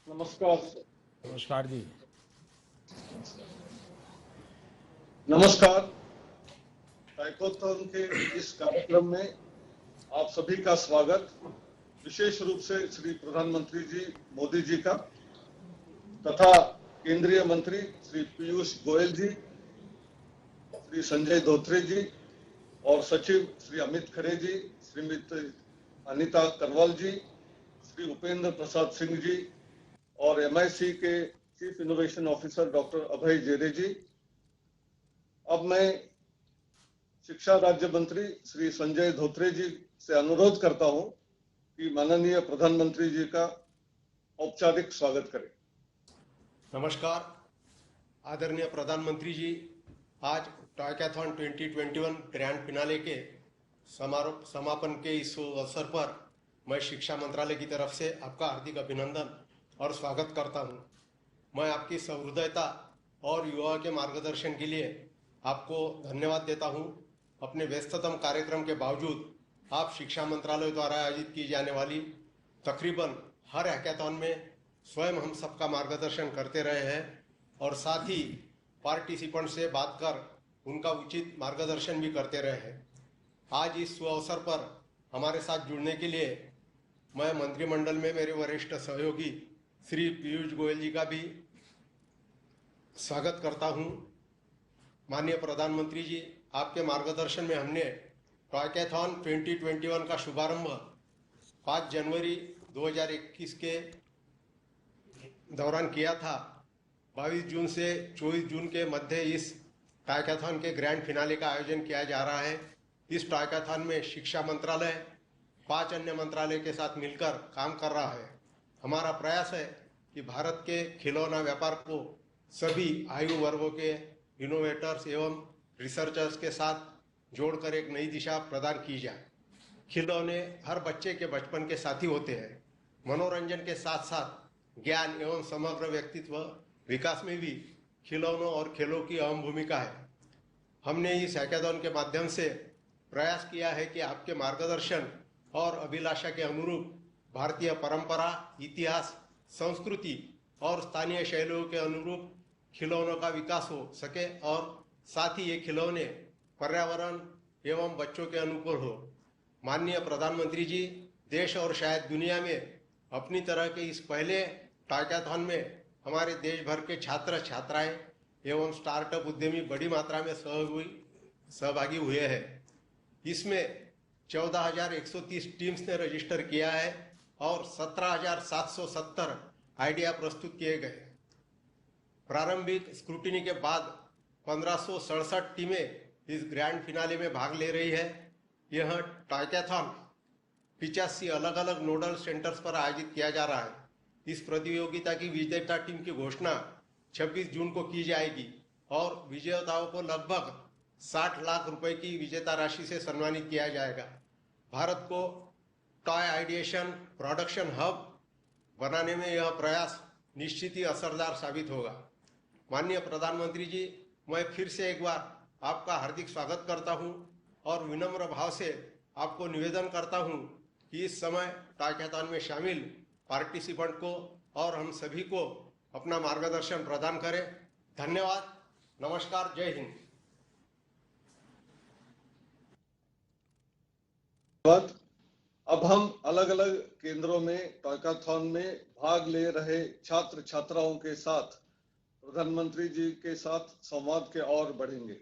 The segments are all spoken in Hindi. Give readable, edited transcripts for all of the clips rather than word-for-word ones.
नमस्कार। नमस्कार जी। नमस्कार। टाइकोथॉन के इस कार्यक्रम में आप सभी का स्वागत, विशेष रूप से श्री प्रधानमंत्री जी मोदी जी का तथा केंद्रीय मंत्री श्री पीयूष गोयल जी, श्री संजय धोत्रे जी और सचिव श्री अमित खरे जी, श्रीमती अनीता करवाल जी, श्री उपेंद्र प्रसाद सिंह जी और MIC के चीफ इनोवेशन ऑफिसर डॉक्टर अभय जेरे जी। अब मैं शिक्षा राज्य मंत्री श्री संजय धोत्रे जी से अनुरोध करता हूं कि माननीय प्रधानमंत्री जी का औपचारिक स्वागत करें। नमस्कार आदरणीय प्रधानमंत्री जी, आज टाइकोथॉन 2021 ग्रैंड फिनाले के समापन के इस अवसर पर मैं शिक्षा मंत्रालय की तरफ से आपका हार्दिक अभिनंदन और स्वागत करता हूं। मैं आपकी सहृदयता और युवा के मार्गदर्शन के लिए आपको धन्यवाद देता हूं। अपने व्यस्ततम कार्यक्रम के बावजूद आप शिक्षा मंत्रालय द्वारा आयोजित की जाने वाली तकरीबन हर हैकाथॉन में स्वयं हम सबका मार्गदर्शन करते रहे हैं और साथ ही पार्टिसिपेंट से बात कर उनका उचित मार्गदर्शन भी करते रहे हैं। आज इस अवसर पर हमारे साथ जुड़ने के लिए मैं मंत्रिमंडल में मेरे वरिष्ठ सहयोगी श्री पीयूष गोयल जी का भी स्वागत करता हूं। माननीय प्रधानमंत्री जी, आपके मार्गदर्शन में हमने टाइकोथॉन 2021 का शुभारंभ 5 जनवरी 2021 के दौरान किया था। 22 जून से 24 जून के मध्य इस टाइकोथॉन के ग्रैंड फिनाले का आयोजन किया जा रहा है। इस टाइकोथॉन में शिक्षा मंत्रालय 5 अन्य मंत्रालय के साथ मिलकर काम कर रहा है। हमारा प्रयास है कि भारत के खिलौना व्यापार को सभी आयु वर्गों के इनोवेटर्स एवं रिसर्चर्स के साथ जोड़कर एक नई दिशा प्रदान की जाए। खिलौने हर बच्चे के बचपन के साथी होते हैं। मनोरंजन के साथ साथ ज्ञान एवं समग्र व्यक्तित्व विकास में भी खिलौनों और खेलों की अहम भूमिका है। हमने इस हैकाथॉन के माध्यम से प्रयास किया है कि आपके मार्गदर्शन और अभिलाषा के अनुरूप भारतीय परंपरा, इतिहास, संस्कृति और स्थानीय शैलियों के अनुरूप खिलौनों का विकास हो सके और साथ ही ये खिलौने पर्यावरण एवं बच्चों के अनुकूल हो। माननीय प्रधानमंत्री जी, देश और शायद दुनिया में अपनी तरह के इस पहले टाइकोथॉन में हमारे देश भर के छात्र छात्राएं एवं स्टार्टअप उद्यमी बड़ी मात्रा में सहभागी हुए हैं। इसमें 14,130 टीम्स ने रजिस्टर किया है और 17,770 आइडिया प्रस्तुत किए गए। प्रारंभिक स्क्रूटिनी के बाद 1567 टीमें इस ग्रैंड फिनाले में भाग ले रही है। यह टाइकोथॉन 85 अलग अलग नोडल सेंटर्स पर आयोजित किया जा रहा है। इस प्रतियोगिता की विजेता टीम की घोषणा 26 जून को की जाएगी और विजेताओं को लगभग 60 लाख रुपए की विजेता राशि से सम्मानित किया जाएगा। भारत को टॉय आइडिएशन प्रोडक्शन हब बनाने में यह प्रयास निश्चित ही असरदार साबित होगा। माननीय प्रधानमंत्री जी, मैं फिर से एक बार आपका हार्दिक स्वागत करता हूं और विनम्र भाव से आपको निवेदन करता हूं कि इस समय टाइकोथॉन में शामिल पार्टिसिपेंट को और हम सभी को अपना मार्गदर्शन प्रदान करें। धन्यवाद। नमस्कार। जय हिंद। अब हम अलग अलग केंद्रों में टाइकोथॉन में भाग ले रहे छात्र छात्राओं के साथ प्रधानमंत्री जी के साथ संवाद के और बढ़ेंगे।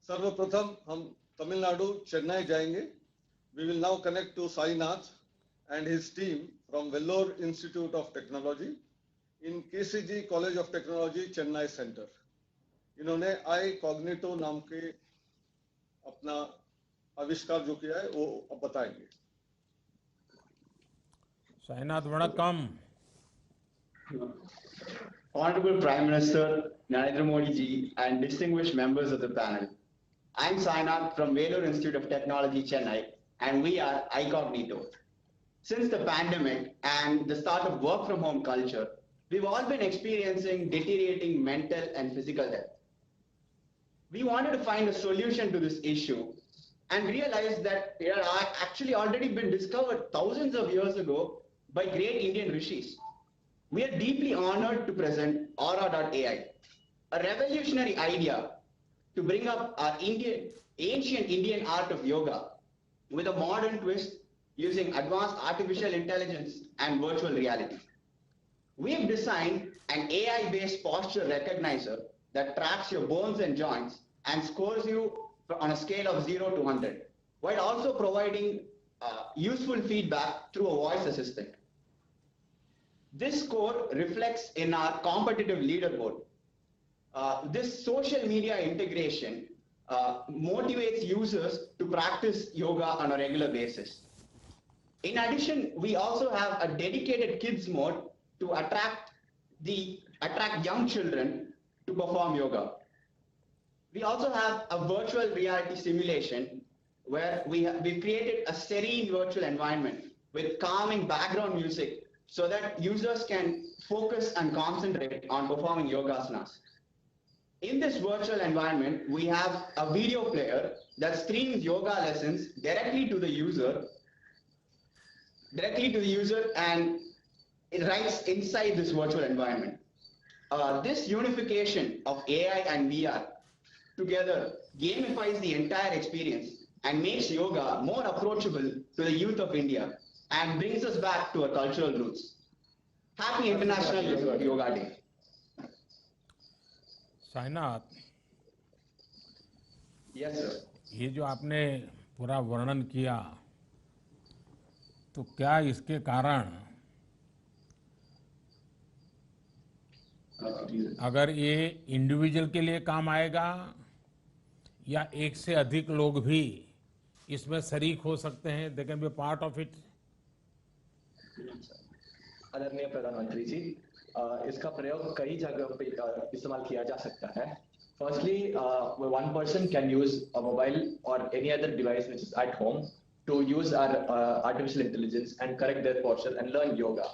सर्वप्रथम हम तमिलनाडु चेन्नई जाएंगे। We will now connect to Sainath and his team from Vellore Institute of Technology in KCG College of Technology Chennai Center. इन्होंने iCognito नाम के अपना आविष्कार जो किया है वो अब बताएंगे। साईनाथ वणक्कम। Honorable Prime Minister Narendra Modi ji and distinguished members of the panel. I am Sainath from Vellore Institute of Technology Chennai and we are iCognito. Since the pandemic and the start of work from home culture, we've all been experiencing deteriorating mental and physical health. We wanted to find a solution to this issue and realized that they are actually already been discovered thousands of years ago by great Indian rishis. We are deeply honored to present Aura.ai, a revolutionary idea to bring up our ancient Indian art of yoga with a modern twist using advanced artificial intelligence and virtual reality. We've designed an AI-based posture recognizer that tracks your bones and joints and scores you on a scale of 0 to 100, while also providing useful feedback through a voice assistant. This score reflects in our competitive leaderboard. This social media integration motivates users to practice yoga on a regular basis. In addition, we also have a dedicated kids mode to attract young children to perform yoga. We also have a virtual reality simulation where we've created a serene virtual environment with calming background music so that users can focus and concentrate on performing yogasanas. In this virtual environment, we have a video player that streams yoga lessons directly to the user, and it writes inside this virtual environment. This unification of AI and VR together gamifies the entire experience and makes yoga more approachable to the youth of India and brings us back to our cultural roots. Happy International Yoga Day. Sainath, Yes, sir. ये जो आपने पूरा वर्णन किया, तो क्या इसके कारण अगर ये इंडिविजुअल के लिए काम आएगा या एक से अधिक लोग भी इसमें शरीक हो सकते हैं, they can be part of it? आदरणीय प्रधानमंत्री जी, इसका प्रयोग कई जगहों पे इस्तेमाल किया जा सकता है. Firstly, one person can use a mobile or any other device which is at home to use our artificial intelligence and correct their posture and learn yoga.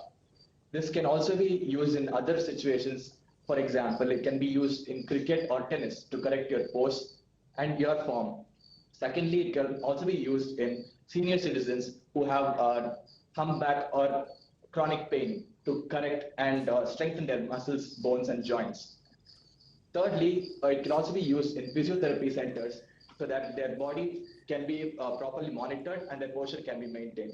This can also be used in other situations. For example, it can be used in cricket or tennis to correct your pose and your form. Secondly, it can also be used in senior citizens who have humpback or chronic pain to correct and strengthen their muscles, bones, and joints. Thirdly, it can also be used in physiotherapy centers so that their body can be properly monitored and their posture can be maintained.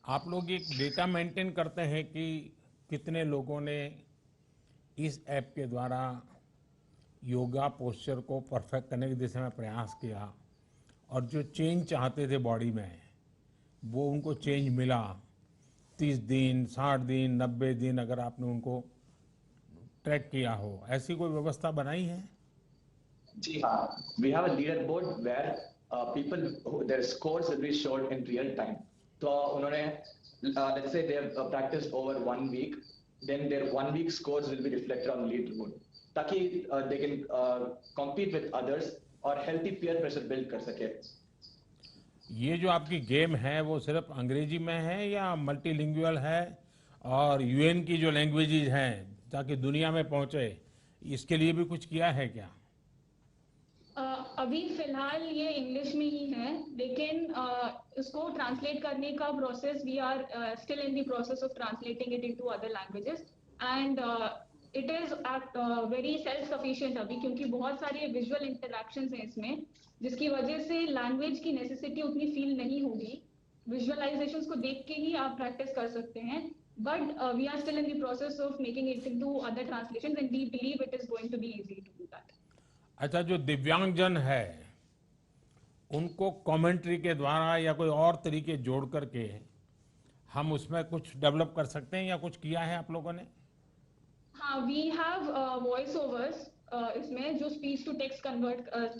आप लोग एक डेटा मेंटेन करते हैं कि कितने लोगों ने इस ऐप के द्वारा योगा पोस्चर को परफेक्ट करने की दिशा में प्रयास किया और जो चेंज चाहते थे बॉडी में वो उनको चेंज मिला? 30 दिन, 60 दिन, 90 दिन अगर आपने उनको ट्रैक किया हो, ऐसी कोई व्यवस्था बनाई है? जी हाँ, we have a leaderboard where people their scores will be showed in real time. तो उन्होंने let's say they have practiced over 1 week, then their 1 week scores will be reflected on the leaderboard ताकि they can compete with others और healthy peer pressure build कर सके. ये जो आपकी गेम है वो सिर्फ अंग्रेजी में है या मल्टीलिंगुअल है, और यूएन की जो लैंग्वेजेज हैं ताकि दुनिया में पहुंचे, इसके लिए भी कुछ किया है क्या? अभी फिलहाल ये इंग्लिश में ही है, लेकिन इसको ट्रांसलेट करने का process we are still in the process of translating it into other languages and it is very self sufficient अभी, क्योंकि बहुत सारे विजुअल इंटरैक्शंस हैं इसमें, जिसकी वजह से लैंग्वेज की नेसेसिटी उतनी फील नहीं होगी. विजुअलाइजेशंस को देख के ही आप प्रैक्टिस कर सकते हैं, but we are still in the process of making it into other translations and we believe it is going to be easy to do that. अच्छा, जो दिव्यांगजन है उनको कमेंट्री के द्वारा या कोई और तरीके जोड़ करके हम उसमें कुछ डेवलप कर सकते हैं या कुछ किया है आप लोगों ने? हाँ, वी हैव वॉइस ओवर्स इसमें जो speech to text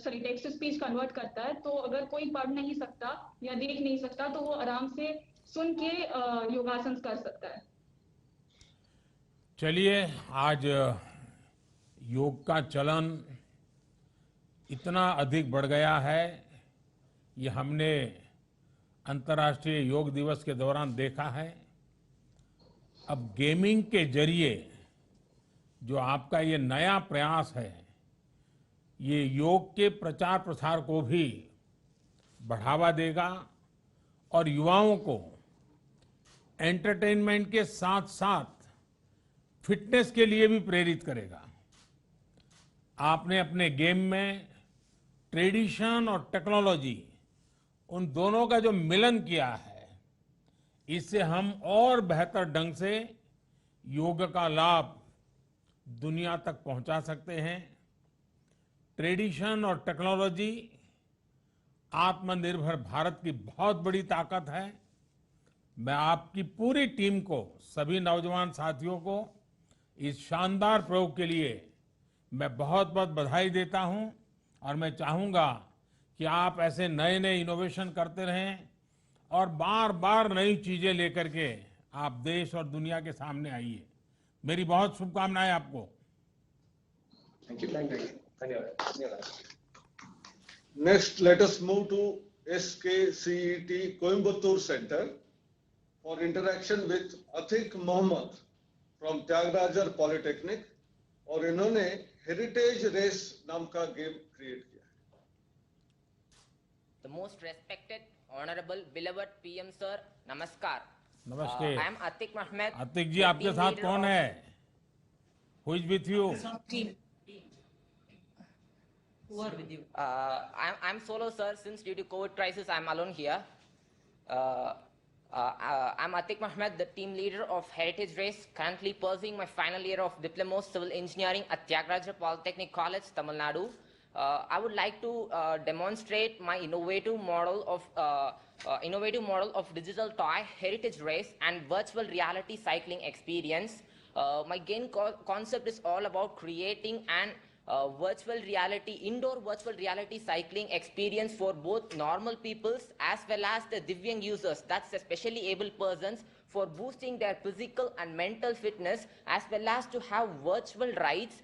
text to speech convert करता है, तो अगर कोई पढ़ नहीं सकता या देख नहीं सकता तो वो आराम से सुन के योगासन कर सकता है. चलिए, आज योग का चलन इतना अधिक बढ़ गया है, ये हमने अंतर्राष्ट्रीय योग दिवस के दौरान देखा है. अब गेमिंग के जरिए जो आपका ये नया प्रयास है, ये योग के प्रचार प्रसार को भी बढ़ावा देगा और युवाओं को एंटरटेनमेंट के साथ साथ फिटनेस के लिए भी प्रेरित करेगा। आपने अपने गेम में ट्रेडिशन और टेक्नोलॉजी उन दोनों का जो मिलन किया है, इससे हम और बेहतर ढंग से योग का लाभ दुनिया तक पहुंचा सकते हैं। ट्रेडिशन और टेक्नोलॉजी आत्मनिर्भर भारत की बहुत बड़ी ताकत है। मैं आपकी पूरी टीम को, सभी नौजवान साथियों को इस शानदार प्रयोग के लिए मैं बहुत बहुत बधाई देता हूं और मैं चाहूंगा कि आप ऐसे नए नए इनोवेशन करते रहें और बार बार नई चीजें लेकर के आप देश और दुनिया के सामने आइए। मेरी बहुत शुभकामनाएं आपको। थैंक यू, धन्यवाद। Next, let us move to SKCET Coimbatore Center for interaction with Atik Mohammed from Tyagarajar Polytechnic, और इन्होंने हेरिटेज रेस नाम का गेम क्रिएट किया है। The most respected, honorable, beloved PM sir, namaskar. नमस्ते। I am Atik Mohammed. Atiq ji, the आपके team साथ leader कौन of- है? Who is with you? Who are with you? I'm solo, sir. Since due to COVID crisis, I'm alone here. I'm Atik Mohammed, the team leader of Heritage Race, currently pursuing my final year of Diploma of Civil Engineering at Tyagarajar Polytechnic College, Tamil Nadu. I would like to demonstrate my innovative model of digital toy Heritage Race and virtual reality cycling experience. My game concept is all about creating an indoor virtual reality cycling experience for both normal peoples as well as the Divyang users, that's the specially able persons, for boosting their physical and mental fitness, as well as to have virtual rides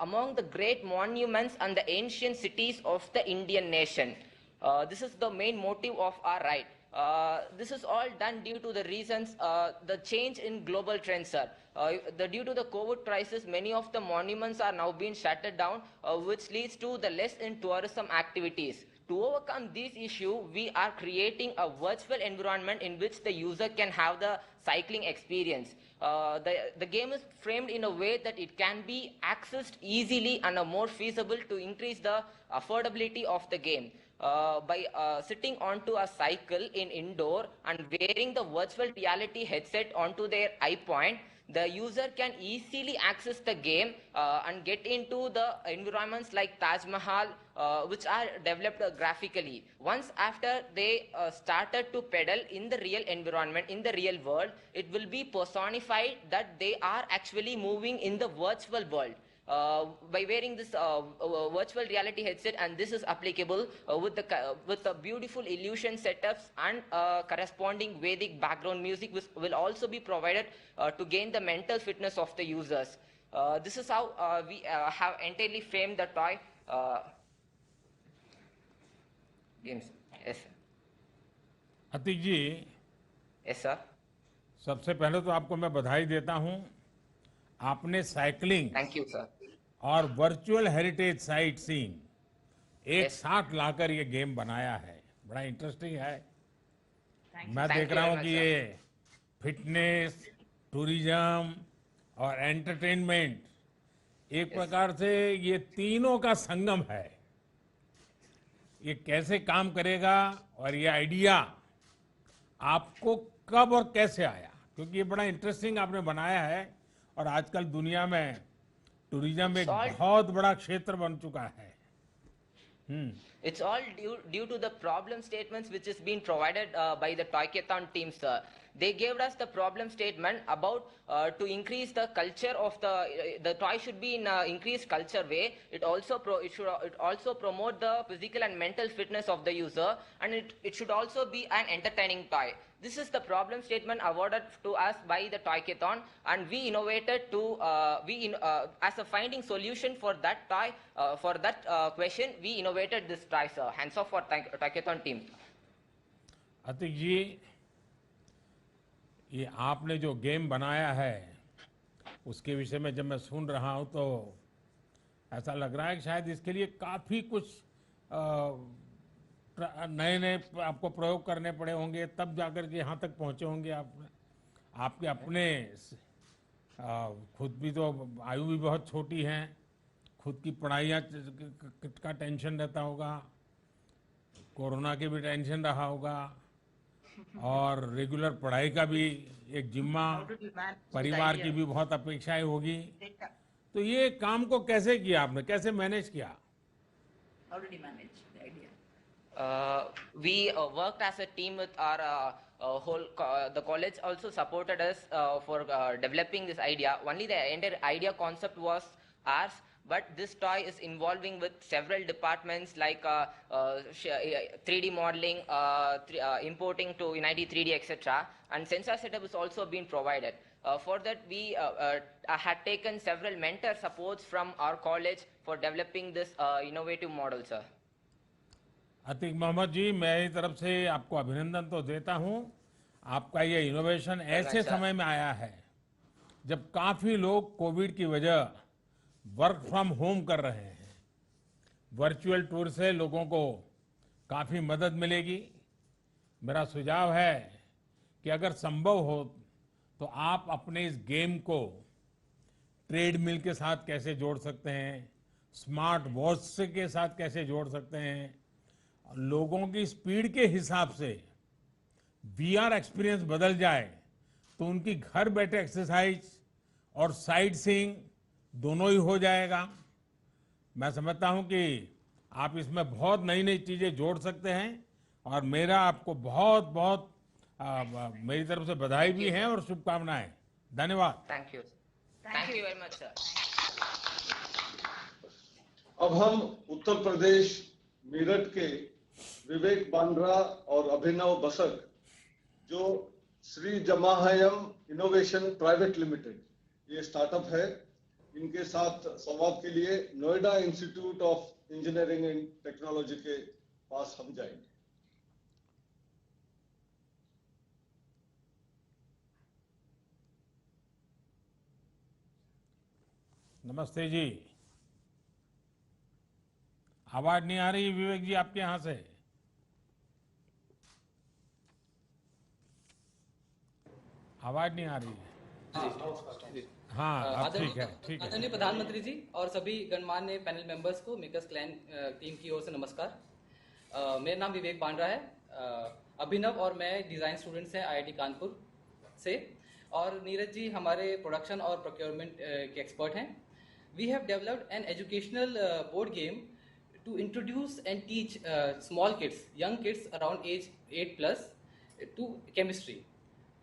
among the great monuments and the ancient cities of the Indian nation. This is the main motive of our ride. This is all done due to the reasons, the change in global trends, sir. Due to the COVID crisis, many of the monuments are now being shuttered down, which leads to the less in tourism activities. To overcome this issue, we are creating a virtual environment in which the user can have the cycling experience. The game is framed in a way that it can be accessed easily and more feasible to increase the affordability of the game. By sitting onto a cycle in indoor and wearing the virtual reality headset onto their eye point, the user can easily access the game and get into the environments like Taj Mahal, which are developed graphically. Once after they started to pedal in the real environment, in the real world, it will be personified that they are actually moving in the virtual world. By wearing this virtual reality headset, and this is applicable with the beautiful illusion setups and corresponding Vedic background music, which will also be provided to gain the mental fitness of the users. This is how we have entirely framed the toy games. Yes, sir. Atiq ji, Yes, sir. सबसे पहले तो आपको मैं बधाई देता हूं। आपने साइकिलिंग Thank you, sir. और वर्चुअल हेरिटेज साइट सीइंग एक Yes. साथ लाकर ये गेम बनाया है। बड़ा इंटरेस्टिंग है। मैं Thank देख you रहा very हूँ much, कि sir. ये फिटनेस, टूरिज्म और एंटरटेनमेंट एक प्रकार से ये तीनों का संगम है। ये कैसे काम करेगा और ये आइडिया आपको कब और कैसे आया? क्योंकि ये बड़ा इंटरेस्टिंग आपने बनाया है और आजकल दुनिया में टूरिज्म एक बहुत बड़ा क्षेत्र बन चुका है। It's all due to the problem statements which is being provided by the Toykathon team, sir. They gave us the problem statement about to increase the culture of the toy should be in increased culture way. It also promote the physical and mental fitness of the user, and it should also be an entertaining toy. This is the problem statement awarded to us by the Toykathon, and we innovated to as a finding solution for that toy for that question. We innovated this toy, sir. Hands off for Toykathon team. Atiq जी, ये आपने जो गेम बनाया है उसके विषय में जब मैं सुन रहा हूं तो ऐसा लग रहा है कि शायद इसके लिए काफी कुछ नए नए आपको प्रयोग करने पड़े होंगे, तब जाकर के यहाँ तक पहुँचे होंगे आप। आपके अपने खुद भी तो आयु भी बहुत छोटी है, खुद की पढ़ाइयाँ का टेंशन रहता होगा, कोरोना के भी टेंशन रहा होगा, और रेगुलर पढ़ाई का भी एक जिम्मा, परिवार की भी बहुत अपेक्षाएं होगी। तो ये काम को कैसे किया आपने, कैसे मैनेज किया? How did you manage the idea? We worked as a team with our the college also supported us for developing this idea. Only the entire idea concept was ours, but this toy is involving with several departments like 3D modeling, importing to Unity 3D, etc. And sensor setup is also been provided. For that, we had taken several mentor supports from our college for developing this innovative model, sir. Atiq Mohammad जी, मेरी तरफ से आपको अभिनंदन तो देता हूं। आपका ये इनोवेशन ऐसे समय में आया है जब काफी लोग कोविड की वजह वर्क फ्रॉम होम कर रहे हैं। वर्चुअल टूर से लोगों को काफी मदद मिलेगी। मेरा सुझाव है कि अगर संभव हो तो आप अपने इस गेम को ट्रेडमिल के साथ कैसे जोड़ सकते हैं, स्मार्ट वॉच के साथ कैसे जोड़ सकते हैं, लोगों की स्पीड के हिसाब से वीआर एक्सपीरियंस बदल जाए तो उनकी घर बैठे एक्सरसाइज और साइट सीइंग दोनों ही हो जाएगा। मैं समझता हूं कि आप इसमें बहुत नई नई चीजें जोड़ सकते हैं, और मेरा आपको बहुत बहुत मेरी तरफ से बधाई भी है और शुभकामनाएं। धन्यवाद। Thank you. Thank you very much, sir. अब हम उत्तर प्रदेश मेरठ के विवेक बांद्रा और अभिनव बसक, जो श्री जमाहयम इनोवेशन प्राइवेट लिमिटेड ये स्टार्टअप है, इनके साथ संवाद के लिए Noida institute of engineering and technology के पास हम जाएंगे। नमस्ते जी। आवाज नहीं आ रही विवेक जी आपके यहां से? आवाज नहीं आ रही है। हाँ, अब ठीक है, ठीक है। आदरणीय प्रधानमंत्री जी और सभी गणमान्य पैनल मेंबर्स को मेकर्स क्लैन टीम की ओर से नमस्कार। मेरा नाम विवेक बांद्रा है। अभिनव और मैं डिज़ाइन स्टूडेंट्स हैं आईआईटी कानपुर से, और नीरज जी हमारे प्रोडक्शन और प्रोक्योरमेंट के एक्सपर्ट हैं। We have developed an educational board game to introduce and teach small kids, young kids around age 8+ to chemistry.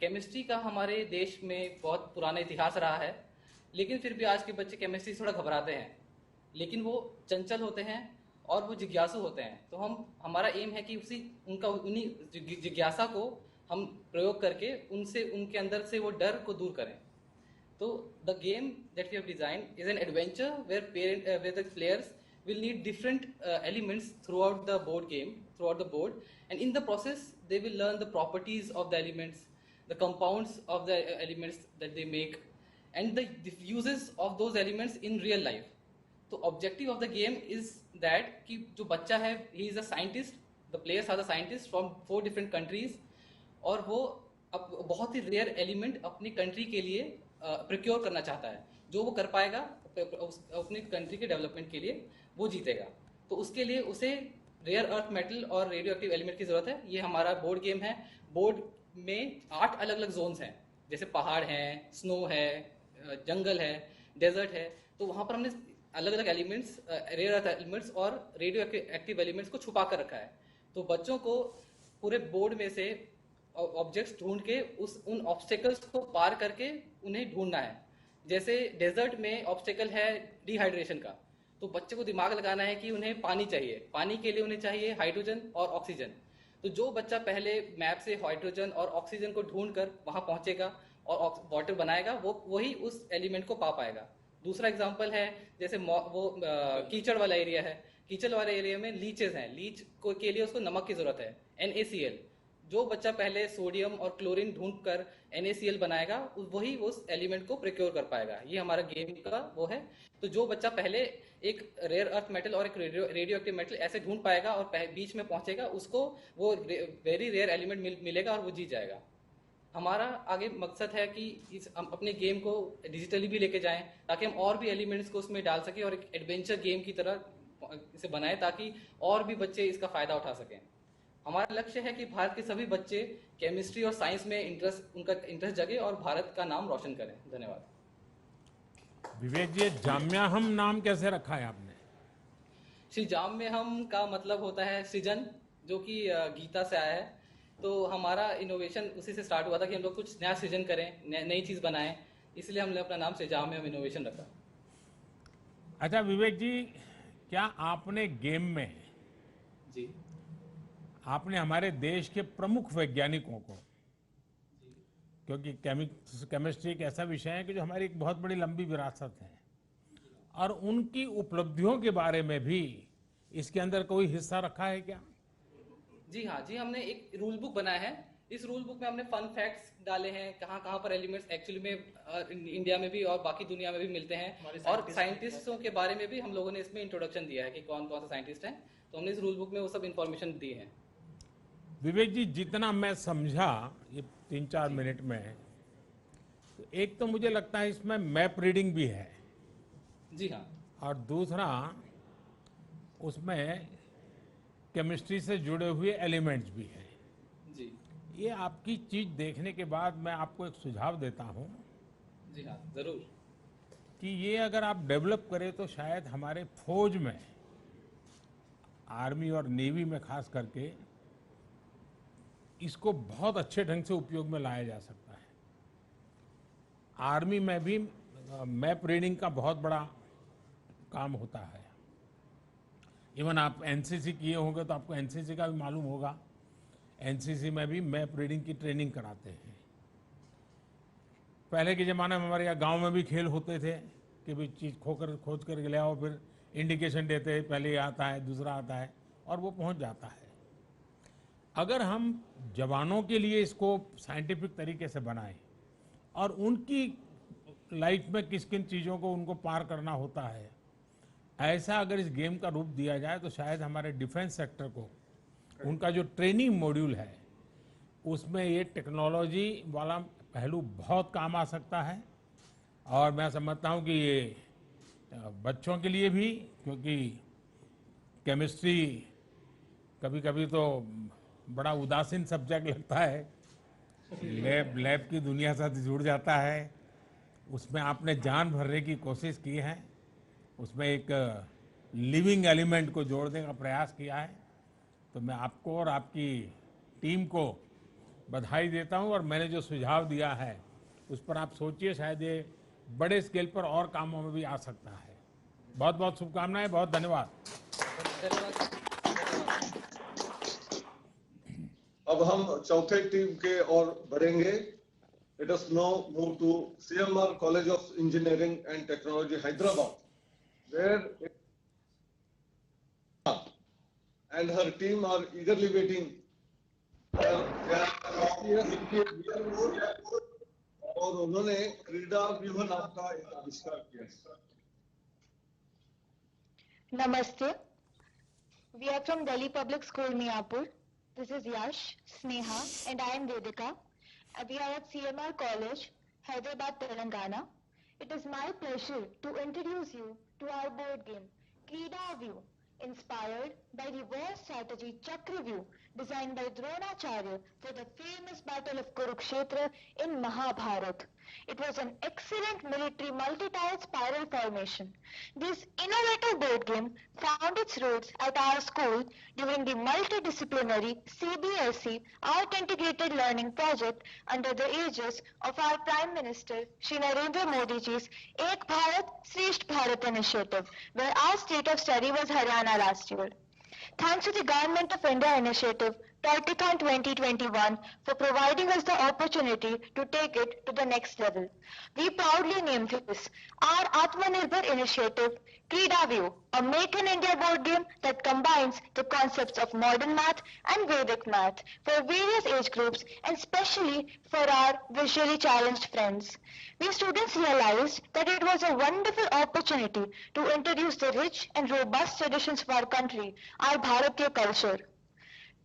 Chemistry का हमारे देश में बहुत पुराना इतिहास रहा है, लेकिन फिर भी आज के बच्चे केमिस्ट्री से थोड़ा घबराते हैं, लेकिन वो चंचल होते हैं और वो जिज्ञासु होते हैं। तो हमारा एम है कि उन्हीं जिज्ञासा को हम प्रयोग करके उनके अंदर से वो डर को दूर करें। तो the game that we have designed is an adventure where the players will need different elements throughout the board, and in the process they will learn the properties of the elements, the compounds of the elements that they make, and the uses of those elements in real life. So objective of the game is that कि जो बच्चा है, he is a scientist, the players are the scientists from 4 different countries, और वो बहुत ही रेयर एलिमेंट अपनी कंट्री के लिए प्रोक्योर करना चाहता है। जो वो कर पाएगा अपनी कंट्री के डेवलपमेंट के लिए, वो जीतेगा। तो उसके लिए उसे रेयर अर्थ मेटल और रेडियो एक्टिव एलिमेंट की जरूरत है। ये हमारा बोर्ड गेम है। बोर्ड में 8 अलग अलग जोन्स हैं, जैसे पहाड़ हैं, स्नो है, जंगल है, डेजर्ट है। तो वहाँ पर हमने अलग अलग एलिमेंट्स, रेयर अर्थ एलिमेंट्स और रेडियो एक्टिव एलिमेंट्स को छुपा कर रखा है। तो बच्चों को पूरे बोर्ड में से ऑब्जेक्ट्स ढूंढ के उन ऑब्स्टेकल्स को पार करके उन्हें ढूंढना है। जैसे डेजर्ट में ऑब्स्टेकल है डिहाइड्रेशन का, तो बच्चे को दिमाग लगाना है कि उन्हें पानी चाहिए, पानी के लिए उन्हें चाहिए हाइड्रोजन और ऑक्सीजन। तो जो बच्चा पहले मैप से हाइड्रोजन और ऑक्सीजन को ढूंढकर वहां पहुंचेगा और वाटर बनाएगा, वही उस एलिमेंट को पा पाएगा। दूसरा एग्जांपल है, जैसे वो कीचड़ वाला एरिया है। कीचड़ वाले एरिया में लीचेस हैं, लीच के लिए उसको नमक की जरूरत है, NaCl। जो बच्चा पहले सोडियम और क्लोरीन ढूंढकर NaCl बनाएगा वही उस एलिमेंट को प्रोक्योर कर पाएगा। ये हमारा गेम का वो है। तो जो बच्चा पहले एक रेयर अर्थ मेटल और एक रेडियो एक्टिव मेटल ऐसे ढूंढ पाएगा और बीच में पहुंचेगा, उसको वो वेरी रेयर एलिमेंट मिलेगा और वो जीत जाएगा। हमारा आगे मकसद है कि हम अपने गेम को डिजिटली भी लेके जाएं ताकि हम और भी एलिमेंट्स को उसमें डाल सकें और एक एडवेंचर गेम की तरह इसे बनाएं ताकि और भी बच्चे इसका फायदा उठा सकें। हमारा लक्ष्य है कि भारत के सभी बच्चे केमिस्ट्री और साइंस में उनका इंटरेस्ट जगे और भारत का नाम रोशन करें। धन्यवाद। विवेक जी, जाम्याहम नाम कैसे रखा है आपने? श्री जाम्याहम का मतलब होता है सृजन, जो कि गीता से आया है। तो हमारा इनोवेशन उसी से स्टार्ट हुआ था कि हम लोग कुछ नया सृजन करें, नई चीज बनाएं, इसलिए हमने अपना नाम सृजाम्याहम इनोवेशन रखा। अच्छा विवेक जी, क्या आपने गेम में जी आपने हमारे देश के प्रमुख वैज्ञानिकों को, क्योंकि केमिस्ट्री एक ऐसा विषय है कि जो हमारी एक बहुत बड़ी लंबी विरासत है, और उनकी उपलब्धियों के बारे में भी इसके अंदर कोई हिस्सा रखा है क्या? जी हाँ जी, हमने एक रूल बुक बनाया है। इस रूल बुक में हमने फन फैक्ट्स डाले हैं, कहाँ कहाँ पर एलिमेंट्स एक्चुअली में इंडिया में भी और बाकी दुनिया में भी मिलते हैं, और साइंटिस्टों के बारे में भी हम लोगों ने इसमें इंट्रोडक्शन दिया है कि कौन कौन सा साइंटिस्ट हैं। तो हमने इस रूल बुक में वो सब इंफॉर्मेशन दी है। विवेक जी, जितना मैं समझा ये 3-4 मिनट में, तो एक तो मुझे लगता है इसमें मैप रीडिंग भी है। जी हाँ। और दूसरा उसमें केमिस्ट्री से जुड़े हुए एलिमेंट्स भी हैं। जी। ये आपकी चीज देखने के बाद मैं आपको एक सुझाव देता हूँ। जी हाँ, जरूर। कि ये अगर आप डेवलप करें तो शायद हमारे फौज में, आर्मी और नेवी में खास करके, इसको बहुत अच्छे ढंग से उपयोग में लाया जा सकता है। आर्मी में भी मैप रीडिंग का बहुत बड़ा काम होता है। इवन आप एनसीसी किए होंगे तो आपको एनसीसी का भी मालूम होगा। एनसीसी में भी मैप रीडिंग की ट्रेनिंग कराते हैं। पहले के ज़माने में हमारे यहाँ गांव में भी खेल होते थे कि भाई चीज़ खोज कर ले आओ, फिर इंडिकेशन देते हैं, पहले ये आता है, दूसरा आता है, और वो पहुंच जाता है। अगर हम जवानों के लिए इसको साइंटिफिक तरीके से बनाएं और उनकी लाइफ में किस किन चीज़ों को उनको पार करना होता है, ऐसा अगर इस गेम का रूप दिया जाए तो शायद हमारे डिफेंस सेक्टर को उनका जो ट्रेनिंग मॉड्यूल है उसमें ये टेक्नोलॉजी वाला पहलू बहुत काम आ सकता है। और मैं समझता हूँ कि ये बच्चों के लिए भी, क्योंकि केमिस्ट्री कभी कभी तो बड़ा उदासीन सब्जेक्ट लगता है, लैब की दुनिया से जुड़ जाता है, उसमें आपने जान भरने की कोशिश की है, उसमें एक लिविंग एलिमेंट को जोड़ने का प्रयास किया है। तो मैं आपको और आपकी टीम को बधाई देता हूं, और मैंने जो सुझाव दिया है उस पर आप सोचिए, शायद ये बड़े स्केल पर और कामों में भी आ सकता है। बहुत बहुत शुभकामनाएं, बहुत धन्यवाद। अब हम चौथे टीम के और बढ़ेंगे। Let us now move to CMR College of Engineering and Technology, Hyderabad, where and her team are eagerly waiting. और उन्होंने क्रीडा व्यूह नाम का एक आविष्कार किया। Namaste. We are from Delhi Public School, Miapur. This is Yash, Sneha, and I am Vedika. We are at CMR College, Hyderabad, Telangana. It is my pleasure to introduce you to our board game, Krida View, inspired by the war strategy Chakravyuh, designed by Dronacharya for the famous Battle of Kurukshetra in Mahabharata. It was an excellent military multi-tile spiral formation. This innovative board game found its roots at our school during the multidisciplinary CBSE Art Integrated Learning Project under the aegis of our Prime Minister Shri Narendra Modi ji's Ek Bharat Shresth Bharat initiative, where our state of study was Haryana last year. Thanks to the Government of India initiative Tortithon 2021 for providing us the opportunity to take it to the next level. We proudly named this our Atmanirbhar initiative, KridaView, a Make in India board game that combines the concepts of modern math and Vedic math for various age groups and especially for our visually challenged friends. We students realized that it was a wonderful opportunity to introduce the rich and robust traditions of our country, our Bharatiya culture.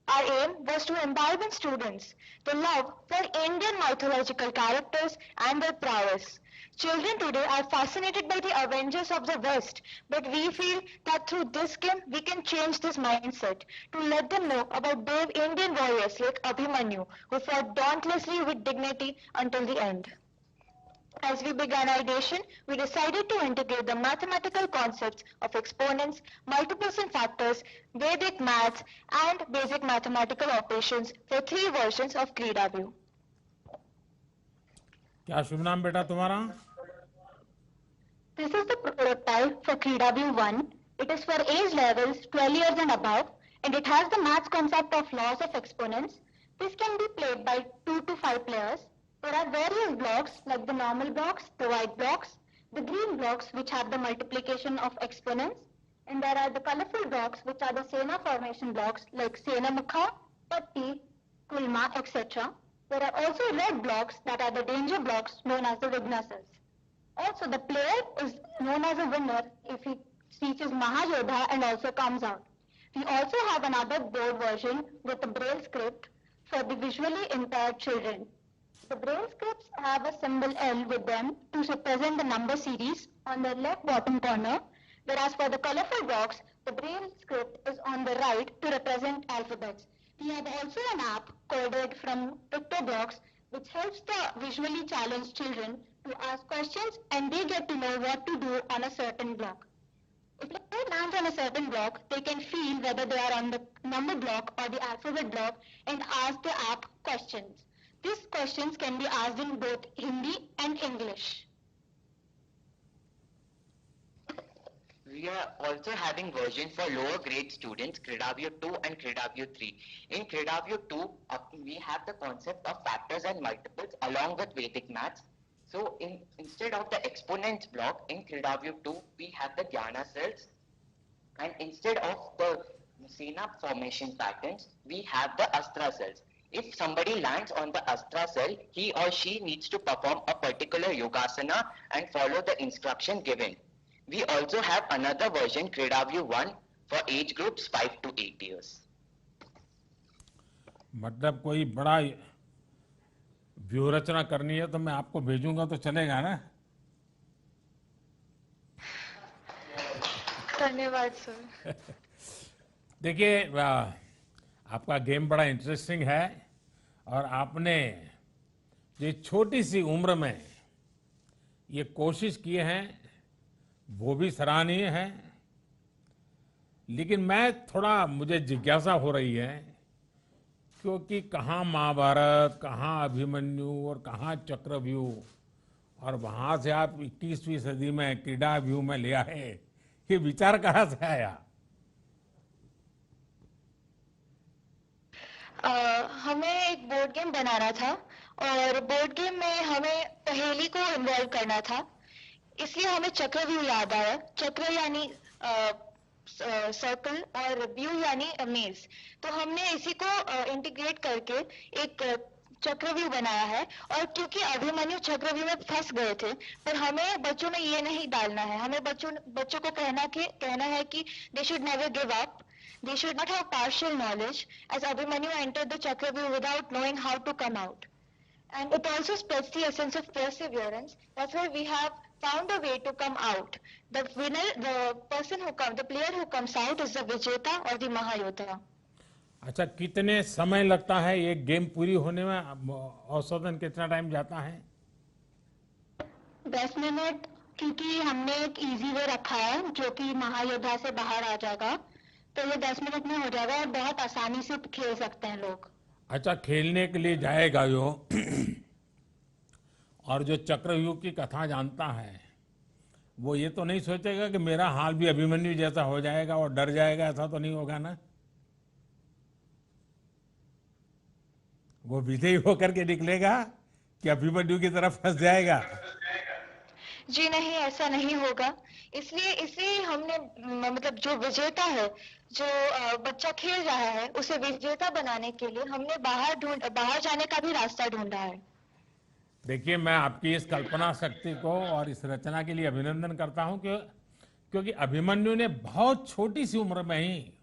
Our aim was to imbibe in students the love for Indian mythological characters and their prowess. Children today are fascinated by the Avengers of the West, but we feel that through this game we can change this mindset to let them know about brave Indian warriors like Abhimanyu who fought dauntlessly with dignity until the end. As we began our ideation, we decided to integrate the mathematical concepts of exponents, multiples and factors, Vedic maths, and basic mathematical operations for 3 versions of KridaView. क्या शुभ नाम बेटा तुम्हारा? This is the prototype for KridaView 1. It is for age levels 12 years and above, and it has the maths concept of laws of exponents. This can be played by 2 to 5 players. There are various blocks like the normal blocks, the white blocks, the green blocks which have the multiplication of exponents, and there are the colorful blocks which are the Sena formation blocks like Senamukha, Patti, Kulma, etc. There are also red blocks that are the danger blocks known as the Vignasas. Also, the player is known as a winner if he teaches Mahayodha and also comes out. We also have another board version with the Braille script for the visually impaired children. The Braille scripts have a symbol L with them to represent the number series on the left bottom corner, whereas for the colorful blocks, the Braille script is on the right to represent alphabets. We have also an app coded from PictoBlocks which helps the visually challenged children to ask questions and they get to know what to do on a certain block. If they land on a certain block, they can feel whether they are on the number block or the alphabet block and ask the app questions. These questions can be asked in both Hindi and English. We are also having versions for lower grade students, KridaView 2 and KridaView 3. In KridaView 2, we have the concept of factors and multiples along with Vedic maths. So instead of the exponents block in KridaView 2, we have the Jnana cells. And instead of the Sena formation patterns, we have the Astra cells. If somebody lands on the Astra cell, he or she needs to perform a particular yogasana and follow the instruction given. We also have another version, KridaView 1, for age groups 5 to 8 years. मतलब कोई बड़ा व्यूह रचना करनी है तो मैं आपको भेजूंगा तो चलेगा ना? धन्यवाद सर। देखिए आपका गेम बड़ा इंटरेस्टिंग है और आपने ये छोटी सी उम्र में ये कोशिश किए हैं वो भी सराहनीय है, लेकिन मुझे जिज्ञासा हो रही है क्योंकि कहाँ महाभारत, कहाँ अभिमन्यु और कहाँ चक्रव्यूह और वहां से आप 21वीं सदी में क्रीडाव्यूह में ले आए, ये विचार कहाँ से आया? हमें एक बोर्ड गेम बनाना था और बोर्ड गेम में हमें पहेली को इन्वॉल्व करना था, इसलिए हमें चक्रव्यूह याद आया। चक्र यानी सर्कल और व्यू यानी मेज, तो हमने इसी को इंटीग्रेट करके एक चक्रव्यूह बनाया है। और क्योंकि अभिमन्यु चक्रव्यूह में फंस गए थे, पर हमें बच्चों में ये नहीं डालना है, हमें बच्चों को कहना है कि they should never give up, they should not have partial knowledge, as Abhimanyu entered the Chakravyu without knowing how to come out. And it also spreads the essence of perseverance. That's why we have found a way to come out. The winner, the player who comes out is the Vijeta or the Mahayodha. अच्छा, कितने समय लगता है ये गेम पूरी होने में? औसतन कितना टाइम जाता है? 10 मिनट, क्योंकि हमने एक इजी वे रखा है जो कि महायोद्धा से बाहर आ जाएगा, तो ये 10 मिनट में हो जाएगा और बहुत आसानी से खेल सकते हैं लोग। अच्छा, खेलने के लिए जाएगा जो और जो चक्रव्यूह की कथा जानता है वो ये तो नहीं सोचेगा कि मेरा हाल भी अभिमन्यु जैसा हो जाएगा और डर जाएगा, ऐसा तो नहीं होगा ना? वो विजयी होकर के निकलेगा कि अभिमन्यु की तरफ फंस जाएगा? जी नहीं, ऐसा नहीं होगा। इसलिए हमने मतलब जो विजेता है, जो बच्चा खेल रहा है, उसे विजेता बनाने के लिए हमने बाहर जाने का भी रास्ता ढूंढा है। देखिए, मैं आपकी इस कल्पना शक्ति को और इस रचना के लिए अभिनंदन करता हूं क्योंकि अभिमन्यु ने बहुत छोटी सी उम्र में ही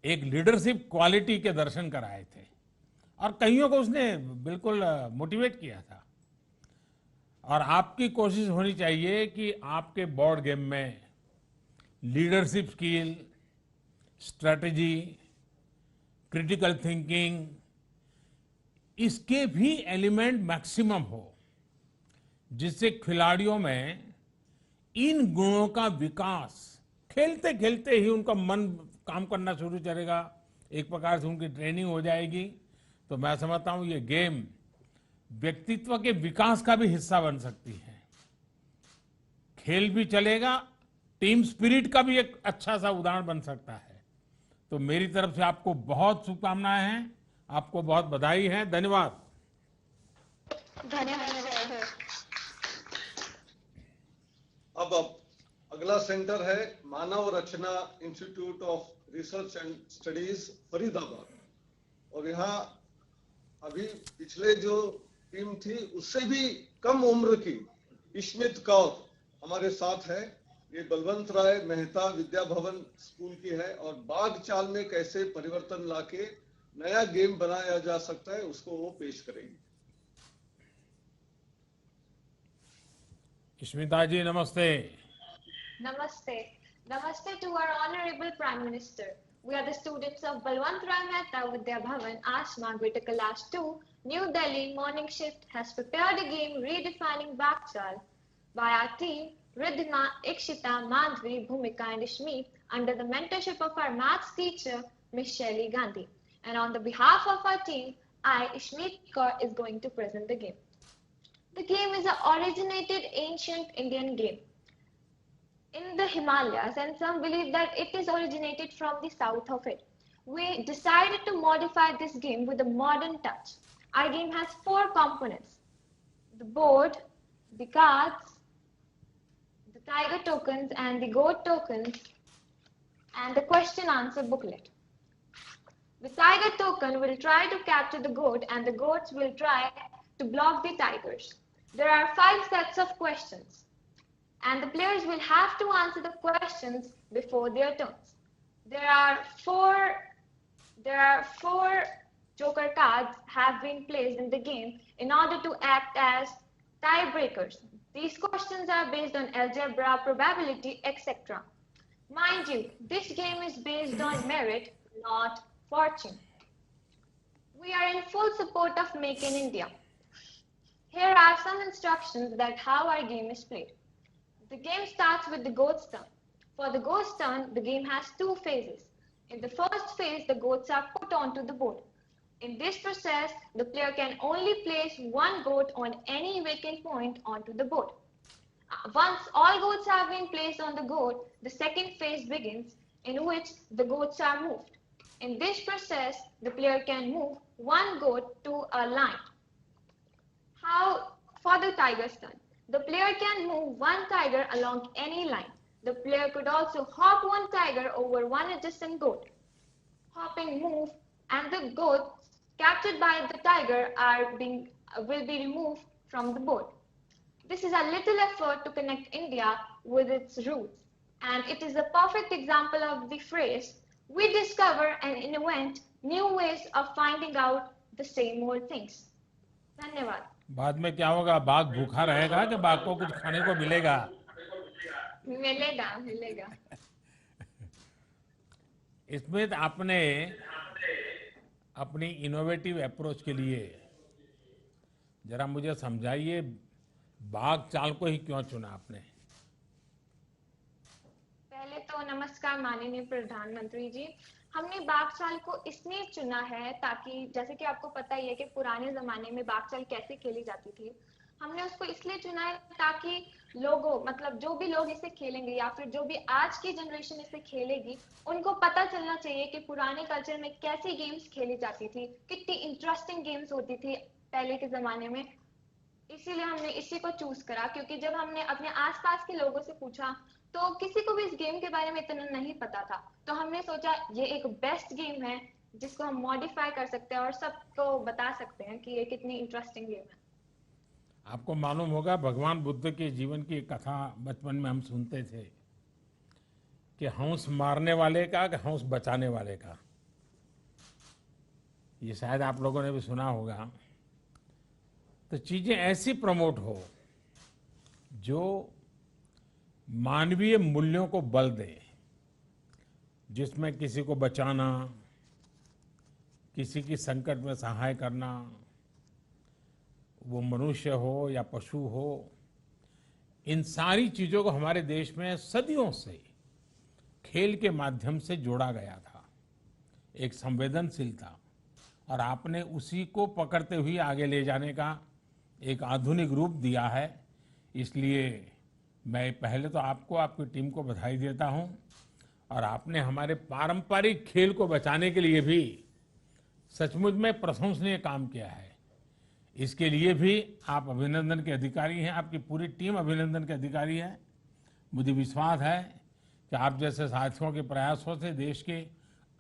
एक लीडरशिप क्वालिटी के दर्शन कराए थे और कईयों को उसने बिल्कुल मोटिवेट किया था। और आपकी कोशिश होनी चाहिए कि आपके बोर्ड गेम में leadership skill, strategy, critical thinking, इसके भी एलिमेंट मैक्सिमम हो, जिससे खिलाड़ियों में इन गुणों का विकास खेलते खेलते ही उनका मन काम करना शुरू करेगा, एक प्रकार से उनकी ट्रेनिंग हो जाएगी। तो मैं समझता हूं ये गेम व्यक्तित्व के विकास का भी हिस्सा बन सकती है। खेल भी चलेगा, टीम स्पिरिट का भी एक अच्छा सा उदाहरण बन सकता है। तो मेरी तरफ से आपको बहुत शुभकामनाएं हैं, आपको बहुत बधाई है। धन्यवाद। धन्यवाद। अब अगला सेंटर है Manav Rachna institute of research and studies Faridabad, और यहाँ अभी पिछले जो टीम थी उससे भी कम उम्र की इश्मित कौर हमारे साथ है। ये बलवंत राय मेहता विद्या भवन स्कूल की है और बाग चाल में कैसे परिवर्तन लाके नया गेम बनाया जा सकता है उसको वो पेश करेंगी। इश्मिता जी नमस्ते। Namaste. Namaste to our Honorable Prime Minister. We are the students of Balwant Rai Mehta Vidya Bhavan, Asma, Greater Kailash 2, New Delhi. Morning Shift has prepared a game redefining Bakchal by our team, Ridhima, Ikshita, Madhvi, Bhumika and Ishmeet under the mentorship of our maths teacher, Ms. Shelly Gandhi. And on the behalf of our team, I, Ishmeet Kaur, is going to present the game. The game is an originated ancient Indian game in the Himalayas, and some believe that it is originated from the south of it. We decided to modify this game with a modern touch. Our game has 4 components: the board, the cards, the tiger tokens and the goat tokens, and the question answer booklet. The tiger token will try to capture the goat and the goats will try to block the tigers. There are 5 sets of questions, and the players will have to answer the questions before their turns. There are four joker cards have been placed in the game in order to act as tiebreakers. These questions are based on algebra, probability, etc. Mind you, this game is based on merit, not fortune. We are in full support of Make in India. Here are some instructions that how our game is played. The game starts with the goat's turn. For the goat's turn, the game has 2 phases. In the first phase, the goats are put onto the board. In this process, the player can only place 1 goat on any vacant point onto the board. Once all goats have been placed on the goat, the second phase begins, in which the goats are moved. In this process, the player can move 1 goat to a line. How for the tiger's turn? The player can move 1 tiger along any line. The player could also hop 1 tiger over 1 adjacent goat. Hopping move and the goats captured by the tiger will be removed from the board. This is a little effort to connect India with its roots, and it is a perfect example of the phrase, we discover and invent new ways of finding out the same old things. धन्यवाद। बाद में क्या होगा? बाघ भूखा रहेगा कि बाघ को कुछ खाने को मिलेगा? मिलेगा। इसमें आपने अपनी इनोवेटिव अप्रोच के लिए जरा मुझे समझाइए, बाघ चाल को ही क्यों चुना आपने? पहले तो नमस्कार माननीय प्रधानमंत्री जी। हमने बाघ चाल को इसलिए चुना है ताकि जैसे कि आपको पता ही है कि पुराने जमाने में बाघ चाल कैसे खेली जाती थी। हमने उसको इसलिए चुना है ताकि लोगों मतलब जो भी लोग इसे खेलेंगे या फिर जो भी आज की जनरेशन इसे खेलेगी उनको पता चलना चाहिए कि पुराने कल्चर में कैसी गेम्स खेली जाती थी, कितनी इंटरेस्टिंग गेम्स होती थी पहले के जमाने में। इसीलिए हमने इसी को चूज करा, क्योंकि जब हमने अपने आसपास के लोगों से पूछा तो किसी को भी इस गेम के बारे में इतना नहीं पता था। तो हमने सोचा ये एक बेस्ट गेम है जिसको हम मॉडिफाई कर सकते हैं और सबको बता सकते हैं कि ये कितनी इंटरेस्टिंग गेम है। आपको मालूम होगा भगवान बुद्ध के जीवन की एक कथा बचपन में हम सुनते थे कि हंस मारने वाले का कि हंस बचाने वाले का। ये शायद आप लोगों ने भी सुना होगा। तो चीजें ऐसी प्रमोट हो जो मानवीय मूल्यों को बल दे, जिसमें किसी को बचाना, किसी की संकट में सहाय करना, वो मनुष्य हो या पशु हो, इन सारी चीजों को हमारे देश में सदियों से खेल के माध्यम से जोड़ा गया था, एक संवेदनशीलता, और आपने उसी को पकड़ते हुए आगे ले जाने का एक आधुनिक रूप दिया है। इसलिए मैं पहले तो आपको, आपकी टीम को बधाई देता हूं, और आपने हमारे पारंपरिक खेल को बचाने के लिए भी सचमुच में प्रशंसनीय काम किया है। इसके लिए भी आप अभिनंदन के अधिकारी हैं, आपकी पूरी टीम अभिनंदन के अधिकारी है। मुझे विश्वास है कि आप जैसे साथियों के प्रयासों से देश के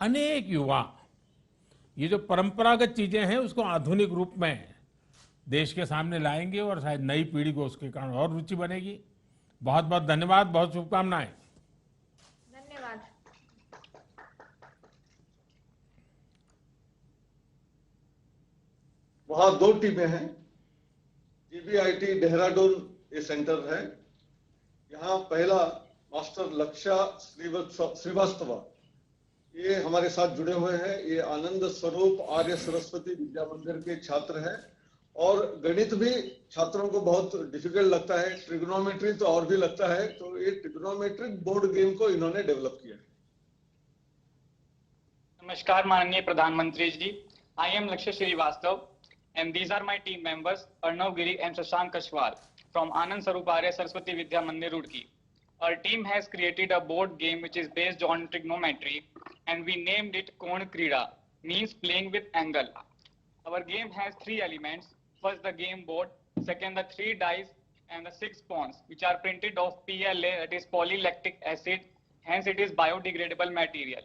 अनेक युवा ये जो परंपरागत चीजें हैं उसको आधुनिक रूप में देश के सामने लाएंगे, और शायद नई पीढ़ी को उसके कारण और रुचि बनेगी। बहुत बहुत धन्यवाद, बहुत शुभकामनाएं। धन्यवाद। वहां 2 टीमें हैं। जीबीआईटी देहरादून ये सेंटर है। यहाँ पहला मास्टर लक्ष्या श्रीवास्तव ये हमारे साथ जुड़े हुए हैं। ये आनंद स्वरूप आर्य सरस्वती विद्या मंदिर के छात्र हैं, और गणित भी छात्रों को बहुत डिफिकल्ट लगता है, ट्रिग्नोमेट्री तो और भी लगता है। तो ये ट्रिग्नोमेट्रिक बोर्ड गेम को इन्होंने डेवलप किया है। नमस्कार माननीय प्रधानमंत्री जी, आई एम लक्ष्य Srivastava and these are my team members Arnav Giri and Shashank Kashwal from Anand Swarup Arya Saraswati Vidya Mandir Roorkee. Our team has created a board game which is based on trigonometry and we named it Kon Krida, means playing with angle. Our game has 3 elements. First the game board, second the 3 dice and the 6 pawns which are printed of PLA, that is polylactic acid, hence it is biodegradable material.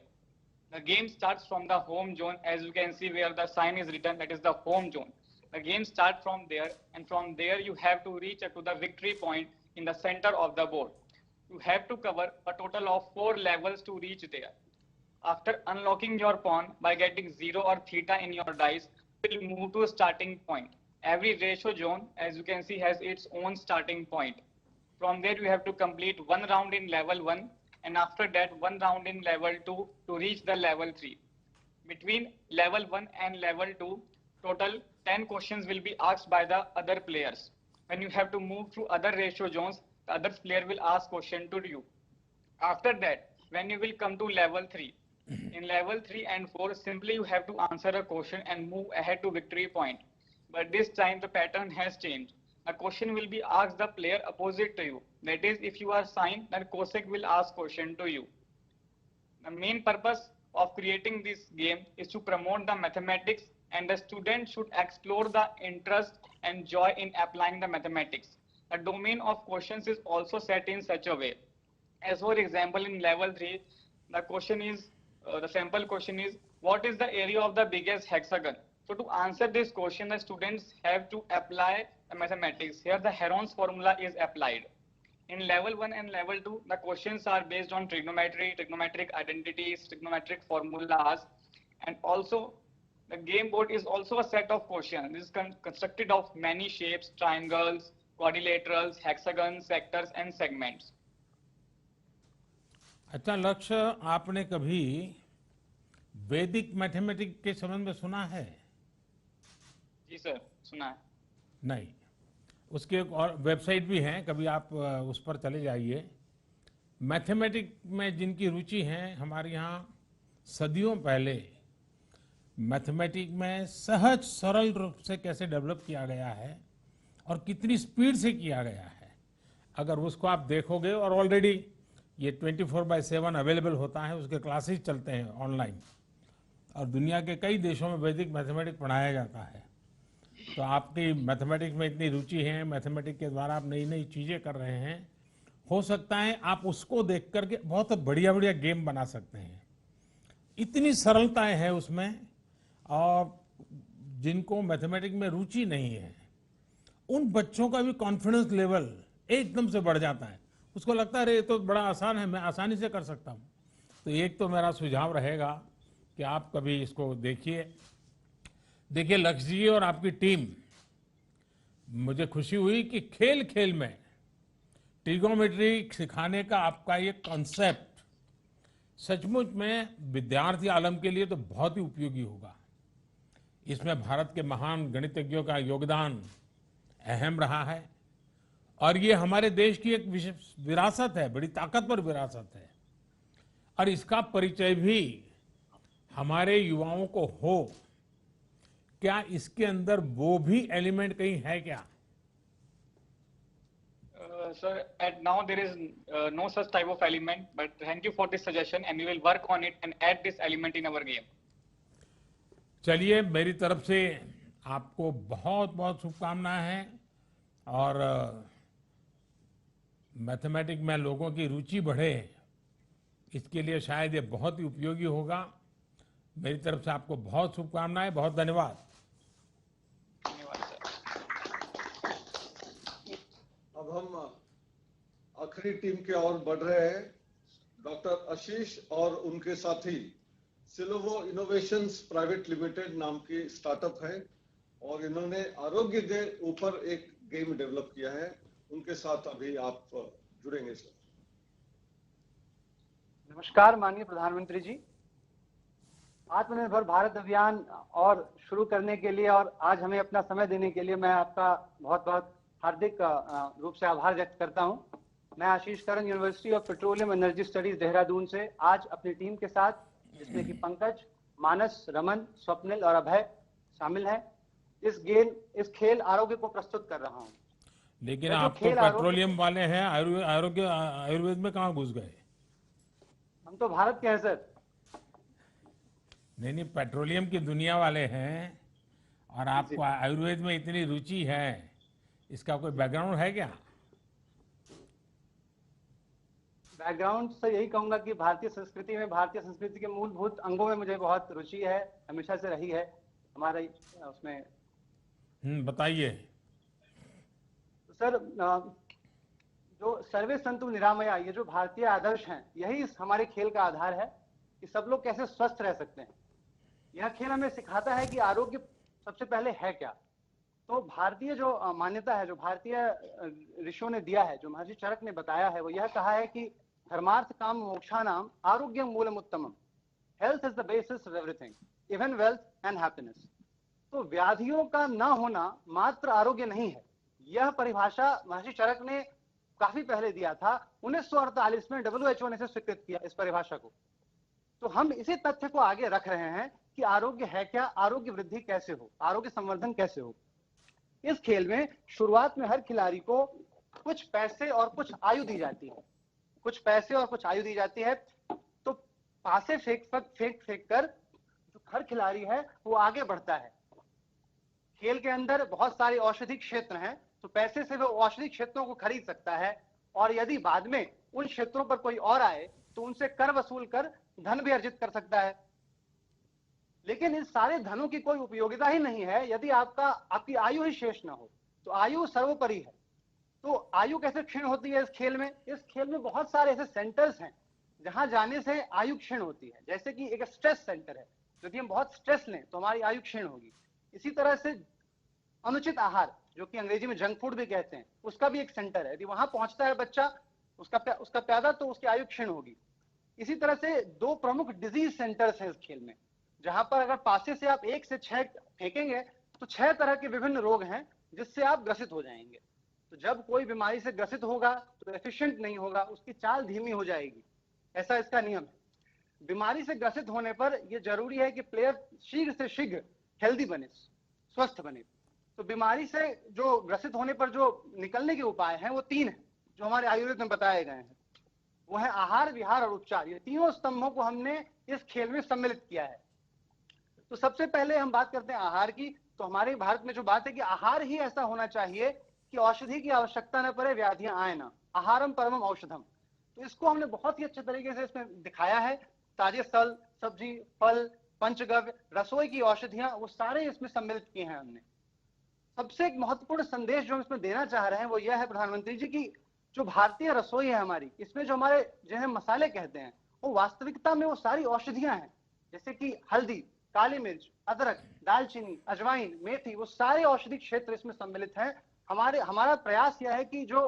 The game starts from the home zone, as you can see where the sign is written, that is the home zone. The game starts from there, and from there you have to reach to the victory point in the center of the board. You have to cover a total of 4 levels to reach there. After unlocking your pawn by getting 0 or theta in your dice, you will move to a starting point. Every ratio zone, as you can see, has its own starting point. From there you have to complete 1 round in level 1, and after that 1 round in level 2 to reach the level 3. Between level 1 and level 2, total 10 questions will be asked by the other players. When you have to move through other ratio zones, the other player will ask question to you. After that, when you will come to level 3, in level 3 and 4, simply you have to answer a question and move ahead to victory point. But this time the pattern has changed. A question will be asked the player opposite to you. That is, if you are signed, then Cossack will ask question to you. The main purpose of creating this game is to promote the mathematics, and the student should explore the interest and joy in applying the mathematics. The domain of questions is also set in such a way. As for example, in level 3, the question is, the sample question is, what is the area of the biggest hexagon? So to answer this question, the students have to apply the mathematics. Here the Heron's formula is applied. In level 1 and level 2, the questions are based on trigonometry, trigonometric identities, trigonometric formulas, and also the game board is also a set of questions. This is constructed of many shapes, triangles, quadrilaterals, hexagons, sectors, and segments. अच्छा लक्ष्य, आपने कभी वैदिक मैथमेटिक्स के संबंध में सुना है? जी सर, सुना है। नहीं, उसके एक और वेबसाइट भी है, कभी आप उस पर चले जाइए। मैथमेटिक्स में जिनकी रुचि है, हमारे यहाँ सदियों पहले मैथमेटिक्स में सहज सरल रूप से कैसे डेवलप किया गया है और कितनी स्पीड से किया गया है, अगर उसको आप देखोगे, और ऑलरेडी ये 24/7 अवेलेबल होता है, उसके क्लासेस चलते हैं ऑनलाइन, और दुनिया के कई देशों में वैदिक मैथमेटिक्स पढ़ाया जाता है। तो आपकी मैथमेटिक्स में इतनी रुचि है, मैथमेटिक्स के द्वारा आप नई नई चीज़ें कर रहे हैं, हो सकता है आप उसको देख करके बहुत बढ़िया बढ़िया गेम बना सकते हैं। इतनी सरलताएं हैं उसमें, और जिनको मैथमेटिक्स में रुचि नहीं है उन बच्चों का भी कॉन्फिडेंस लेवल एकदम से बढ़ जाता है। उसको लगता है अरे ये तो बड़ा आसान है, मैं आसानी से कर सकता हूँ। तो एक तो मेरा सुझाव रहेगा कि आप कभी इसको देखिए। देखिए लक्ष्य जी और आपकी टीम, मुझे खुशी हुई कि खेल खेल में ट्रिगोनोमेट्री सिखाने का आपका ये कॉन्सेप्ट सचमुच में विद्यार्थी आलम के लिए तो बहुत ही उपयोगी होगा। इसमें भारत के महान गणितज्ञों का योगदान अहम रहा है, और ये हमारे देश की एक विशेष विरासत है, बड़ी ताकतवर विरासत है, और इसका परिचय भी हमारे युवाओं को हो। क्या इसके अंदर वो भी एलिमेंट कहीं है क्या? Sir, at now there is no such type of element, but thank you for this suggestion and we will work on it and add this element in our game. चलिए, मेरी तरफ से आपको बहुत बहुत शुभकामनाएं हैं, और मैथमेटिक्स में लोगों की रुचि बढ़े, इसके लिए शायद ये बहुत ही उपयोगी होगा। मेरी तरफ से आपको बहुत शुभकामनाएं, बहुत धन्यवाद। अब हम आखिरी टीम के ओर बढ़ रहे हैं। डॉक्टर आशीष और उनके साथी सिलोवो इनोवेशंस प्राइवेट लिमिटेड नाम की स्टार्टअप है, और इन्होंने आरोग्य के ऊपर एक गेम डेवलप किया है। उनके साथ अभी आप जुड़ेंगे सर। नमस्कार माननीय प्रधानमंत्री जी, आत्मनिर्भर भारत अभियान और शुरू करने के लिए और आज हमें अपना समय देने के लिए मैं आपका बहुत बहुत हार्दिक रूप से आभार व्यक्त करता हूं। मैं Ashish Karan, university of petroleum energy studies Dehradun से आज अपनी टीम के साथ, जिसमें कि पंकज, मानस, रमन, स्वप्निल और अभय शामिल हैं, इस खेल आरोग्य को प्रस्तुत कर रहा हूं। लेकिन आप तो पेट्रोलियम वाले हैं, आयुर्वेद में कहाँ घुस गए? हम तो भारत के हैं सर। नहीं, पेट्रोलियम की दुनिया वाले हैं, और आपको आयुर्वेद में इतनी रुचि है, इसका कोई बैकग्राउंड है क्या? बैकग्राउंड से यही कहूंगा कि भारतीय संस्कृति के मूलभूत अंगों में मुझे बहुत रुचि है, हमेशा से रही है हमारा उसमें। बताइए। तो सर, जो सर्वे संतु निरामया, ये जो भारतीय आदर्श हैं, यही हमारे खेल का आधार है कि सब लोग कैसे स्वस्थ रह सकते हैं। यह खेल हमें सिखाता है कि आरोग्य सबसे पहले है क्या। तो भारतीय जो मान्यता है, जो भारतीय ऋषियों ने दिया है, जो महर्षि चरक ने बताया है, वो यह कहा है कि धर्मार्थ काम मोक्षानाम आरोग्यम मूलम उत्तमम। Health is the basis of everything, even wealth and happiness. तो व्याधियों का ना होना मात्र आरोग्य नहीं है। यह परिभाषा महर्षि चरक ने काफी पहले दिया था। 1948 में WHO ने इसे स्वीकृत किया, इस परिभाषा को। तो हम इसी तथ्य को आगे रख रहे हैं कि आरोग्य है क्या, आरोग्य वृद्धि कैसे हो, आरोग्य संवर्धन कैसे हो। इस खेल में शुरुआत में हर खिलाड़ी को कुछ पैसे और कुछ आयु दी जाती है, तो पासे फेंक कर जो हर खिलाड़ी है वो आगे बढ़ता है। खेल के अंदर बहुत सारे औषधि क्षेत्र हैं, तो पैसे से वो औषधि क्षेत्रों को खरीद सकता है, और यदि बाद में उन क्षेत्रों पर कोई और आए तो उनसे कर वसूल कर धन भी अर्जित कर सकता है। लेकिन इस सारे धनों की कोई उपयोगिता ही नहीं है यदि आपकी आयु ही शेष ना हो। तो आयु सर्वोपरि है। तो आयु कैसे क्षीण होती है इस खेल में? इस खेल में बहुत सारे ऐसे सेंटर्स हैं जहां जाने से आयु क्षीण होती है। जैसे कि एक स्ट्रेस सेंटर है, यदि हम बहुत स्ट्रेस लें तो हमारी आयु क्षीण होगी। इसी तरह से अनुचित आहार, जो कि अंग्रेजी में जंक फूड भी कहते हैं, उसका भी एक सेंटर है। यदि वहां पहुंचता है बच्चा, उसका प्यादा, तो उसकी आयु क्षीण होगी। इसी तरह से 2 प्रमुख डिजीज सेंटर्स हैं इस खेल में, जहां पर अगर पासे से आप 1 से 6 फेंकेंगे तो 6 तरह के विभिन्न रोग हैं जिससे आप ग्रसित हो जाएंगे। तो जब कोई बीमारी से ग्रसित होगा तो एफिशिएंट नहीं होगा, उसकी चाल धीमी हो जाएगी, ऐसा इसका नियम है। बीमारी से ग्रसित होने पर यह जरूरी है कि प्लेयर शीघ्र से शीघ्र हेल्दी बने, स्वस्थ बने। तो बीमारी से जो ग्रसित होने पर जो निकलने के उपाय हैं वो 3 हैं जो हमारे आयुर्वेद में बताए गए हैं। वो है आहार, विहार और उपचार। ये तीनों स्तंभों को हमने इस खेल में सम्मिलित किया है। तो सबसे पहले हम बात करते हैं आहार की। तो हमारे भारत में जो बात है कि आहार ही ऐसा होना चाहिए कि औषधि की आवश्यकता न पड़े, व्याधियां आए ना। आहारम परमम औषधम। तो इसको हमने बहुत ही अच्छे तरीके से इसमें दिखाया है। ताजे फल, सब्जी, फल, पंचगव्य, रसोई की औषधियां, वो सारे इसमें सम्मिलित किए हैं हमने। सबसे एक महत्वपूर्ण संदेश जो हम इसमें देना चाह रहे हैं वो यह है प्रधानमंत्री जी की जो भारतीय रसोई है हमारी, इसमें जो हमारे जिन्हें मसाले कहते हैं वो वास्तविकता में वो सारी औषधियां हैं। जैसे कि हल्दी, काली मिर्च, अदरक, दालचीनी, अजवाइन, मेथी, वो सारे औषधि क्षेत्र इसमें सम्मिलित हैं। हमारा प्रयास यह है कि जो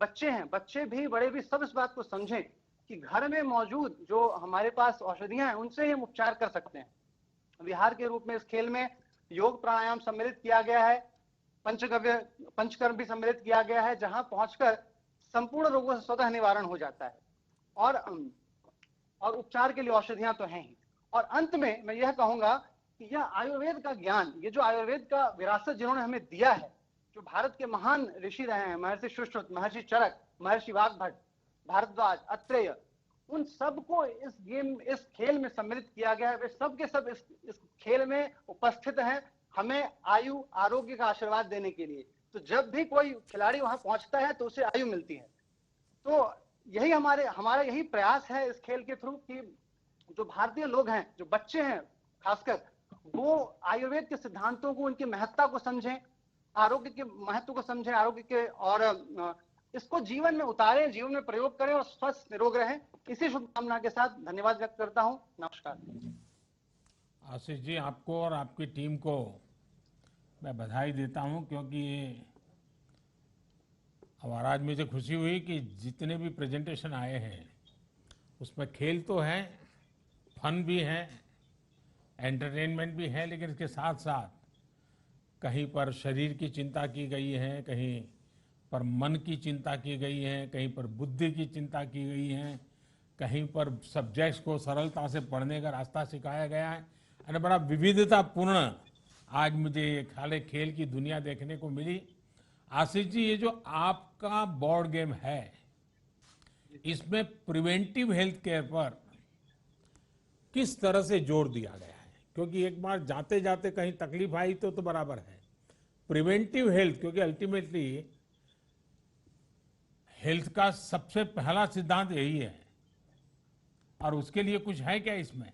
बच्चे हैं, बच्चे भी बड़े भी सब इस बात को समझें कि घर में मौजूद जो हमारे पास औषधियां हैं उनसे ही हम उपचार कर सकते हैं। विहार के रूप में इस खेल में योग प्राणायाम सम्मिलित किया गया है, पंचकर्म भी सम्मिलित किया गया है, जहां पहुंचकर संपूर्ण रोगों से स्वतः निवारण हो जाता है। और उपचार के लिए औषधियां तो हैं ही। और अंत में मैं यह कहूंगा कि यह आयुर्वेद का ज्ञान, ये जो आयुर्वेद का विरासत जिन्होंने हमें दिया है, जो भारत के महान ऋषि रहे हैं, महर्षि सुश्रुत, महर्षि चरक, महर्षि वाग्भट, भारद्वाज, अत्रेय, उन सबको इस खेल में सम्मिलित किया गया है। वे सब के सब इस खेल में उपस्थित हैं हमें आयु, आरोग्य का आशीर्वाद देने के लिए। तो जब भी कोई खिलाड़ी वहां पहुंचता है तो उसे आयु मिलती है। तो यही हमारा यही प्रयास है इस खेल के थ्रू कि जो भारतीय लोग हैं, जो बच्चे हैं खासकर, वो आयुर्वेद के सिद्धांतों को, उनकी महत्ता को समझें, आरोग्य के महत्व को समझें, आरोग्य के, और इसको जीवन में उतारें, जीवन में प्रयोग करें और स्वस्थ निरोग रहें। इसी शुभकामना के साथ धन्यवाद व्यक्त करता हूं। नमस्कार। आशीष जी, आपको और आपकी टीम को मैं बधाई देता हूं, क्योंकि हमारा आज मुझे खुशी हुई कि जितने भी प्रेजेंटेशन आए हैं उसमें खेल तो है, फन भी है, एंटरटेनमेंट भी है, लेकिन इसके साथ साथ कहीं पर शरीर की चिंता की गई है, कहीं पर मन की चिंता की गई है, कहीं पर बुद्धि की चिंता की गई है, कहीं पर सब्जेक्ट्स को सरलता से पढ़ने का रास्ता सिखाया गया है। और बड़ा विविधतापूर्ण आज मुझे ये खाले खेल की दुनिया देखने को मिली। आशीष जी, ये जो आपका बोर्ड गेम है, इसमें प्रिवेंटिव हेल्थ केयर पर किस तरह से जोर दिया गया है? क्योंकि एक बार जाते जाते कहीं तकलीफ आई तो बराबर है। प्रिवेंटिव हेल्थ, क्योंकि अल्टीमेटली हेल्थ का सबसे पहला सिद्धांत यही है, और उसके लिए कुछ है क्या इसमें?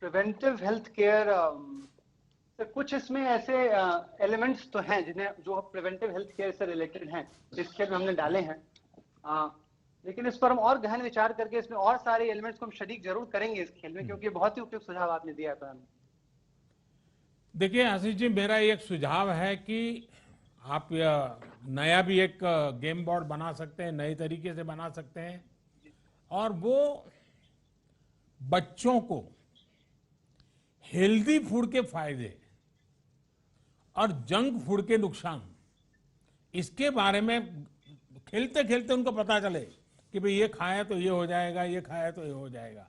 प्रिवेंटिव हेल्थ केयर से कुछ इसमें ऐसे एलिमेंट्स तो हैं जो प्रिवेंटिव हेल्थ केयर से रिलेटेड हैं, इस खेल में हमने डाले हैं। लेकिन इस पर हम और गहन विचार करके इसमें और सारे एलिमेंट्स को हम शरीक जरूर करेंगे इस खेल में, क्योंकि बहुत ही उपयुक्त सुझाव आपने दिया है। देखिए आशीष जी, मेरा एक सुझाव है कि आप नया भी एक गेम बोर्ड बना सकते हैं, नए तरीके से बना सकते हैं, और वो बच्चों को हेल्दी फूड के फायदे और जंक फूड के नुकसान, इसके बारे में खेलते खेलते उनको पता चले कि भाई ये खाया तो ये हो जाएगा, ये खाया तो ये हो जाएगा।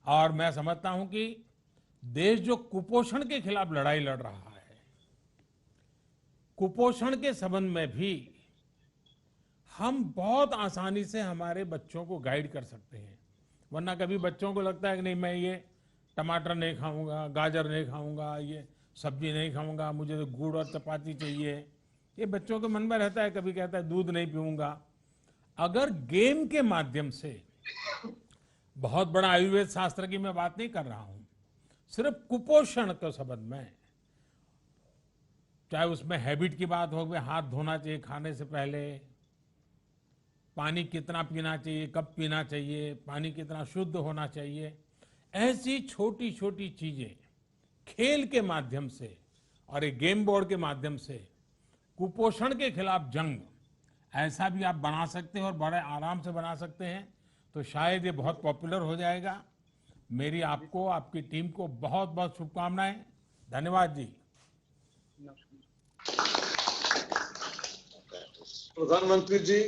और मैं समझता हूं कि देश जो कुपोषण के खिलाफ लड़ाई लड़ रहा है, कुपोषण के संबंध में भी हम बहुत आसानी से हमारे बच्चों को गाइड कर सकते हैं। वरना कभी बच्चों को लगता है कि नहीं, मैं ये टमाटर नहीं खाऊंगा, गाजर नहीं खाऊंगा, ये सब्जी नहीं खाऊंगा, मुझे तो गुड़ और चपाती चाहिए, ये बच्चों के मन में रहता है। कभी कहता है दूध नहीं पीऊंगा। अगर गेम के माध्यम से, बहुत बड़ा आयुर्वेद शास्त्र की मैं बात नहीं कर रहा हूं, सिर्फ कुपोषण के संबंध में, चाहे उसमें हैबिट की बात हो, हाथ धोना चाहिए खाने से पहले, पानी कितना पीना चाहिए, कब पीना चाहिए, पानी कितना शुद्ध होना चाहिए, ऐसी छोटी छोटी चीजें खेल के माध्यम से और एक गेम बोर्ड के माध्यम से कुपोषण के खिलाफ जंग, ऐसा भी आप बना सकते हैं और बड़े आराम से बना सकते हैं, तो शायद ये बहुत पॉपुलर हो जाएगा। मेरी आपको, आपकी टीम को बहुत बहुत शुभकामनाएं। धन्यवाद जी। प्रधानमंत्री जी,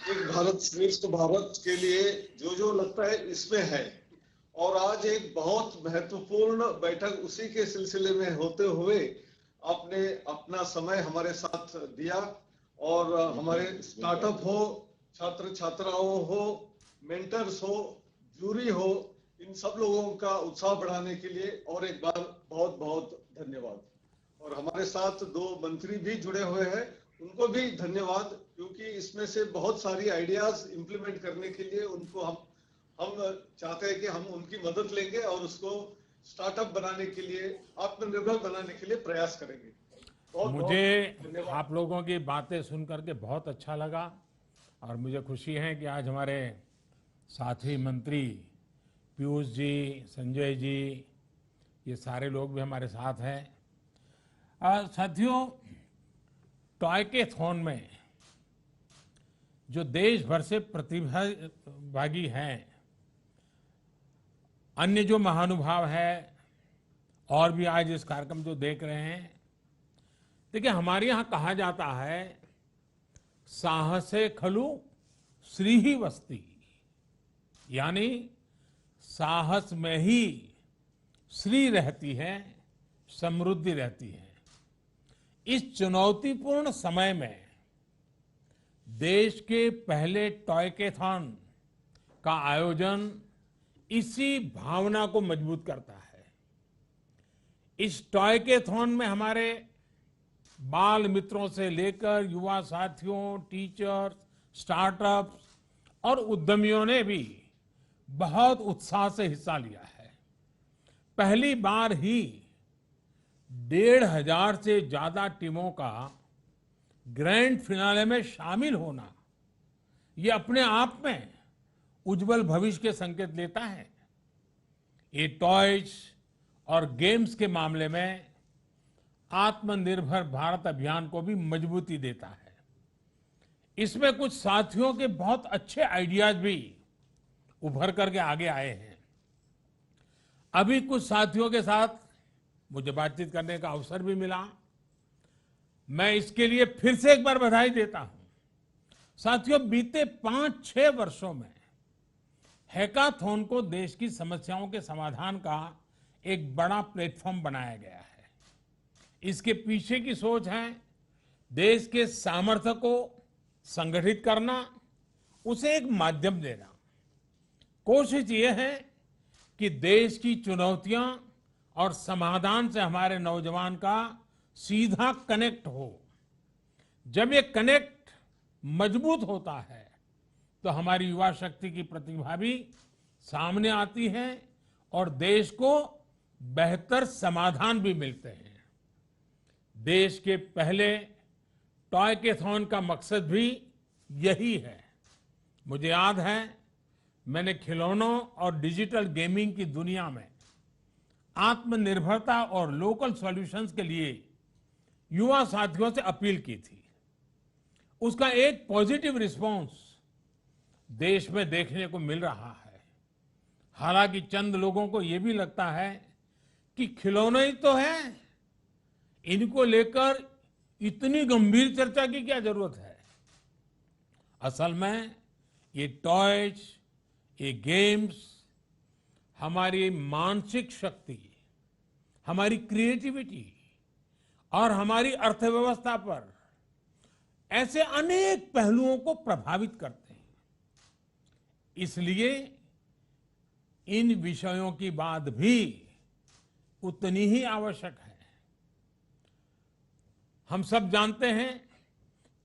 एक भारत श्रेष्ठ भारत के लिए जो लगता है इसमें है। और आज एक बहुत महत्वपूर्ण बैठक उसी के सिलसिले में होते हुए आपने अपना समय हमारे साथ दिया और हमारे स्टार्टअप हो, छात्र छात्राओं हो, मेंटर्स हो, जूरी हो, इन सब लोगों का उत्साह बढ़ाने के लिए और एक बार बहुत बहुत धन्यवाद। और हमारे साथ 2 मंत्री भी जुड़े हुए हैं, उनको भी धन्यवाद, क्योंकि इसमें से बहुत सारी आइडियाज इंप्लीमेंट करने के लिए उनको हम चाहते हैं कि हम उनकी मदद लेंगे और उसको स्टार्टअप बनाने के लिए, आत्मनिर्भर बनाने के लिए प्रयास करेंगे। मुझे आप लोगों की बातें सुन करके बहुत अच्छा लगा और मुझे खुशी है कि आज हमारे साथी मंत्री पीयूष जी, संजय जी, ये सारे लोग भी हमारे साथ हैं। साथियों, टॉयकेथॉन में जो देश भर से प्रतिभागी हैं, अन्य जो महानुभाव है और भी आज इस कार्यक्रम जो देख रहे हैं, देखिए हमारे यहाँ कहा जाता है साहसे खलु श्री ही वस्ती, यानी साहस में ही श्री रहती है, समृद्धि रहती है। इस चुनौतीपूर्ण समय में देश के पहले टॉयकेथॉन का आयोजन इसी भावना को मजबूत करता है। इस टॉयकेथॉन में हमारे बाल मित्रों से लेकर युवा साथियों, टीचर्स, स्टार्टअप्स और उद्यमियों ने भी बहुत उत्साह से हिस्सा लिया है। पहली बार ही 1,500 से ज्यादा टीमों का ग्रैंड फिनाले में शामिल होना, ये अपने आप में उज्जवल भविष्य के संकेत देता है। ये टॉयज और गेम्स के मामले में आत्मनिर्भर भारत अभियान को भी मजबूती देता है। इसमें कुछ साथियों के बहुत अच्छे आइडियाज भी उभर करके आगे आए हैं। अभी कुछ साथियों के साथ मुझे बातचीत करने का अवसर भी मिला, मैं इसके लिए फिर से एक बार बधाई देता हूं। साथियों, बीते 5-6 वर्षों में हैकाथॉन को देश की समस्याओं के समाधान का एक बड़ा प्लेटफॉर्म बनाया गया है। इसके पीछे की सोच है देश के सामर्थ्य को संगठित करना, उसे एक माध्यम देना। कोशिश ये है कि देश की चुनौतियां और समाधान से हमारे नौजवान का सीधा कनेक्ट हो। जब ये कनेक्ट मजबूत होता है तो हमारी युवा शक्ति की प्रतिभा भी सामने आती है और देश को बेहतर समाधान भी मिलते हैं। देश के पहले टॉयकेथॉन का मकसद भी यही है। मुझे याद है, मैंने खिलौनों और डिजिटल गेमिंग की दुनिया में आत्मनिर्भरता और लोकल सॉल्यूशंस के लिए युवा साथियों से अपील की थी। उसका एक पॉजिटिव रिस्पांस देश में देखने को मिल रहा है। हालांकि चंद लोगों को यह भी लगता है कि खिलौने ही तो हैं, इनको लेकर इतनी गंभीर चर्चा की क्या जरूरत है। असल में ये टॉयज, ये गेम्स हमारी मानसिक शक्ति, हमारी क्रिएटिविटी और हमारी अर्थव्यवस्था पर ऐसे अनेक पहलुओं को प्रभावित करते हैं। इसलिए इन विषयों की बात भी उतनी ही आवश्यक है। हम सब जानते हैं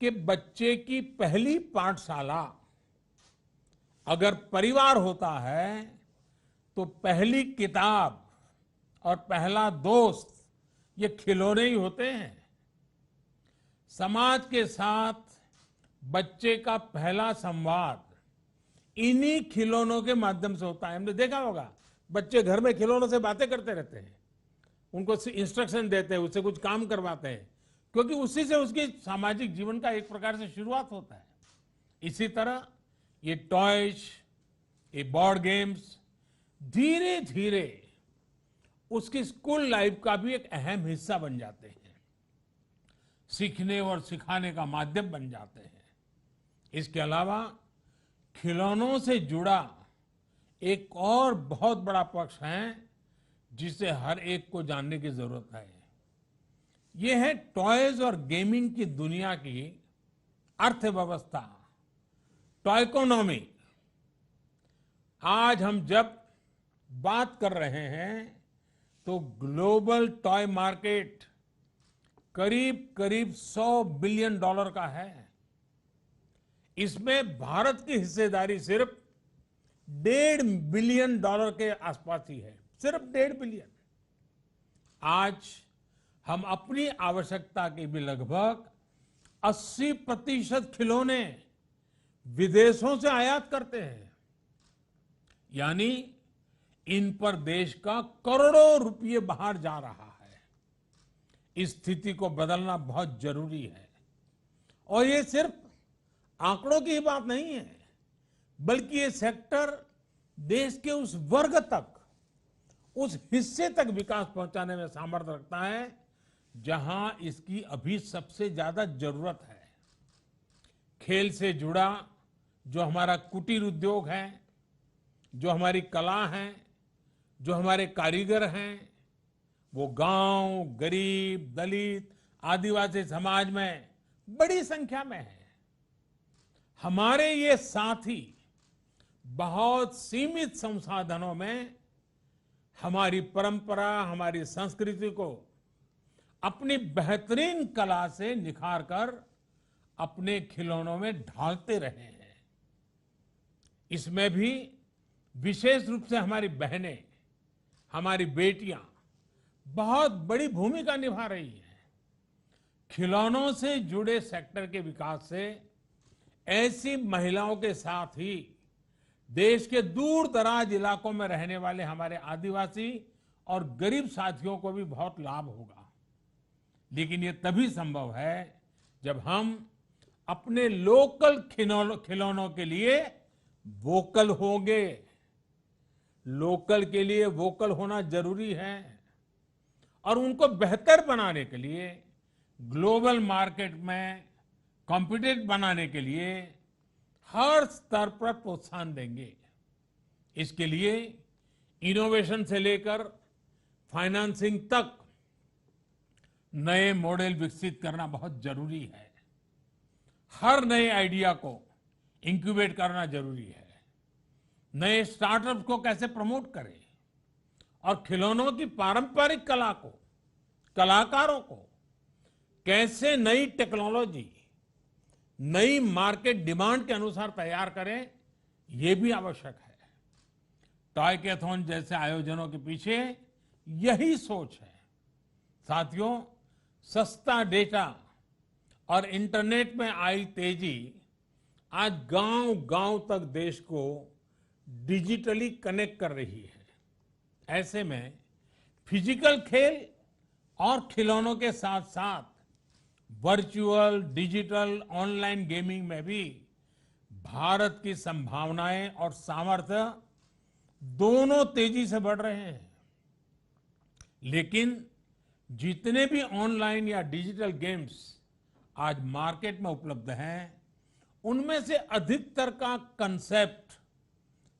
कि बच्चे की पहली पाठशाला अगर परिवार होता है तो पहली किताब और पहला दोस्त ये खिलौने ही होते हैं। समाज के साथ बच्चे का पहला संवाद इन्हीं खिलौनों के माध्यम से होता है। हमने देखा होगा, बच्चे घर में खिलौनों से बातें करते रहते हैं, उनको इंस्ट्रक्शन देते हैं, उससे कुछ काम करवाते हैं, क्योंकि उसी से उसके सामाजिक जीवन का एक प्रकार से शुरुआत होता है। इसी तरह ये टॉयज, ये बोर्ड गेम्स धीरे धीरे उसकी स्कूल लाइफ का भी एक अहम हिस्सा बन जाते हैं, सीखने और सिखाने का माध्यम बन जाते हैं। इसके अलावा खिलौनों से जुड़ा एक और बहुत बड़ा पक्ष है जिसे हर एक को जानने की जरूरत है। ये है टॉयज और गेमिंग की दुनिया की अर्थव्यवस्था, टॉयकोनॉमी। आज हम जब बात कर रहे हैं तो ग्लोबल टॉय मार्केट करीब करीब $100 बिलियन का है। इसमें भारत की हिस्सेदारी सिर्फ $1.5 बिलियन के आसपास ही है, सिर्फ 1.5 बिलियन। आज हम अपनी आवश्यकता के भी लगभग 80% खिलौने विदेशों से आयात करते हैं, यानी इन पर देश का करोड़ों रुपये बाहर जा रहा है। इस स्थिति को बदलना बहुत जरूरी है और ये सिर्फ आंकड़ों की ही बात नहीं है, बल्कि ये सेक्टर देश के उस वर्ग तक, उस हिस्से तक विकास पहुंचाने में सामर्थ्य रखता है जहां इसकी अभी सबसे ज्यादा जरूरत है। खेल से जुड़ा जो हमारा कुटीर उद्योग है, जो हमारी कला है, जो हमारे कारीगर हैं, वो गांव, गरीब, दलित, आदिवासी समाज में बड़ी संख्या में है। हमारे ये साथी बहुत सीमित संसाधनों में हमारी परंपरा, हमारी संस्कृति को अपनी बेहतरीन कला से निखार कर अपने खिलौनों में ढालते रहे हैं। इसमें भी विशेष रूप से हमारी बहनें, हमारी बेटियां बहुत बड़ी भूमिका निभा रही हैं। खिलौनों से जुड़े सेक्टर के विकास से ऐसी महिलाओं के साथ ही देश के दूर दराज इलाकों में रहने वाले हमारे आदिवासी और गरीब साथियों को भी बहुत लाभ होगा। लेकिन ये तभी संभव है जब हम अपने लोकल खिलौनों के लिए वोकल होंगे। लोकल के लिए वोकल होना जरूरी है और उनको बेहतर बनाने के लिए, ग्लोबल मार्केट में कॉम्पिटिटिव बनाने के लिए हर स्तर पर प्रोत्साहन देंगे। इसके लिए इनोवेशन से लेकर फाइनेंसिंग तक नए मॉडल विकसित करना बहुत जरूरी है। हर नए आइडिया को इंक्यूबेट करना जरूरी है। नए स्टार्टअप्स को कैसे प्रमोट करें और खिलौनों की पारंपरिक कला को, कलाकारों को कैसे नई टेक्नोलॉजी, नई मार्केट डिमांड के अनुसार तैयार करें, ये भी आवश्यक है। टॉयकैथॉन जैसे आयोजनों के पीछे यही सोच है। साथियों, सस्ता डेटा और इंटरनेट में आई तेजी आज गांव-गांव तक देश को डिजिटली कनेक्ट कर रही है। ऐसे में फिजिकल खेल और खिलौनों के साथ साथ वर्चुअल, डिजिटल, ऑनलाइन गेमिंग में भी भारत की संभावनाएं और सामर्थ्य दोनों तेजी से बढ़ रहे हैं। लेकिन जितने भी ऑनलाइन या डिजिटल गेम्स आज मार्केट में उपलब्ध हैं, उनमें से अधिकतर का कंसेप्ट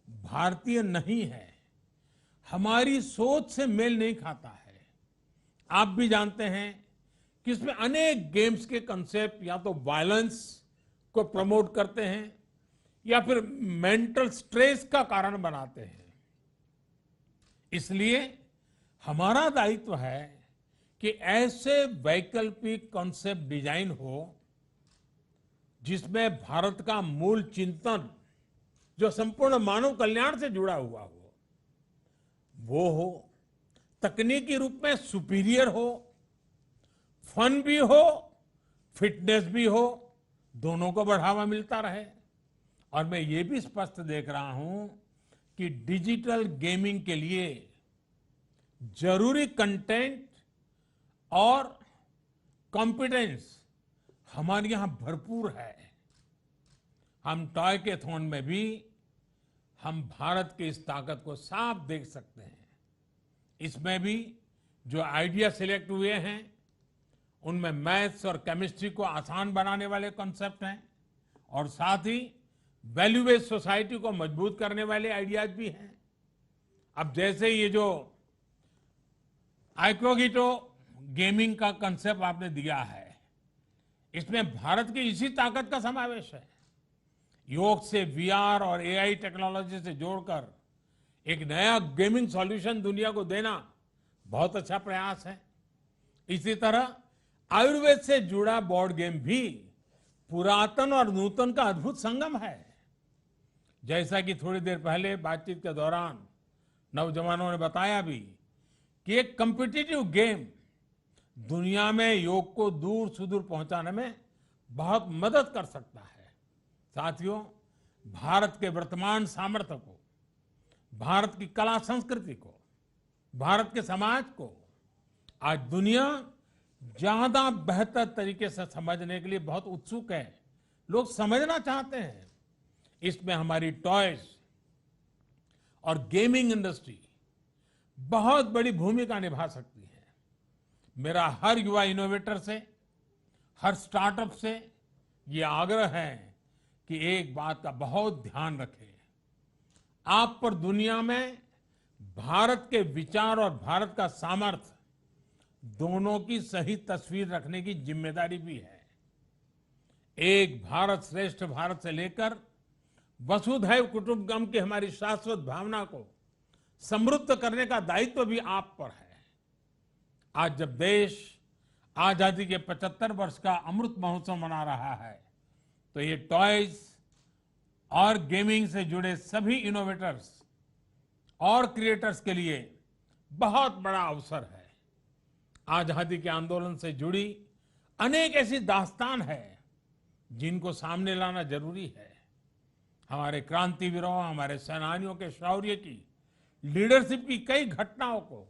भारतीय नहीं है, हमारी सोच से मेल नहीं खाता है। आप भी जानते हैं कि इसमें अनेक गेम्स के कंसेप्ट या तो वायलेंस को प्रमोट करते हैं या फिर मेंटल स्ट्रेस का कारण बनाते हैं। इसलिए हमारा दायित्व है कि ऐसे वैकल्पिक कॉन्सेप्ट डिजाइन हो जिसमें भारत का मूल चिंतन, जो संपूर्ण मानव कल्याण से जुड़ा हुआ हो, वो हो, तकनीकी रूप में सुपीरियर हो, फन भी हो, फिटनेस भी हो, दोनों को बढ़ावा मिलता रहे। और मैं ये भी स्पष्ट देख रहा हूं कि डिजिटल गेमिंग के लिए जरूरी कंटेंट और कॉम्पिटेंस हमारे यहां भरपूर है। हम टॉयकैथॉन में भी हम भारत की इस ताकत को साफ देख सकते हैं। इसमें भी जो आइडिया सिलेक्ट हुए हैं, उनमें मैथ्स और केमिस्ट्री को आसान बनाने वाले कॉन्सेप्ट हैं और साथ ही वैल्यू बेस्ड सोसाइटी को मजबूत करने वाले आइडियाज भी हैं। अब जैसे ये जो आइकोगिटो गेमिंग का कंसेप्ट आपने दिया है, इसमें भारत की इसी ताकत का समावेश है। योग से वीआर और एआई टेक्नोलॉजी से जोड़कर एक नया गेमिंग सॉल्यूशन दुनिया को देना बहुत अच्छा प्रयास है। इसी तरह आयुर्वेद से जुड़ा बोर्ड गेम भी पुरातन और नूतन का अद्भुत संगम है। जैसा कि थोड़ी देर पहले बातचीत के दौरान नौजवानों ने बताया भी कि एक कॉम्पिटिटिव गेम दुनिया में योग को दूर सुदूर पहुंचाने में बहुत मदद कर सकता है। साथियों, भारत के वर्तमान सामर्थ्य को, भारत की कला संस्कृति को, भारत के समाज को आज दुनिया ज्यादा बेहतर तरीके से समझने के लिए बहुत उत्सुक है। लोग समझना चाहते हैं। इसमें हमारी टॉयज और गेमिंग इंडस्ट्री बहुत बड़ी भूमिका निभा सकती है। मेरा हर युवा इनोवेटर से, हर स्टार्टअप से ये आग्रह है कि एक बात का बहुत ध्यान रखें। आप पर दुनिया में भारत के विचार और भारत का सामर्थ्य दोनों की सही तस्वीर रखने की जिम्मेदारी भी है। एक भारत श्रेष्ठ भारत से लेकर वसुधैव कुटुंबकम की हमारी शाश्वत भावना को समृद्ध करने का दायित्व भी आप पर है। आज जब देश आजादी के 75 वर्ष का अमृत महोत्सव मना रहा है, तो ये टॉयज और गेमिंग से जुड़े सभी इनोवेटर्स और क्रिएटर्स के लिए बहुत बड़ा अवसर है। आजादी के आंदोलन से जुड़ी अनेक ऐसी दास्तान है जिनको सामने लाना जरूरी है। हमारे क्रांतिवीरों, हमारे सेनानियों के शौर्य की, लीडरशिप की कई घटनाओं को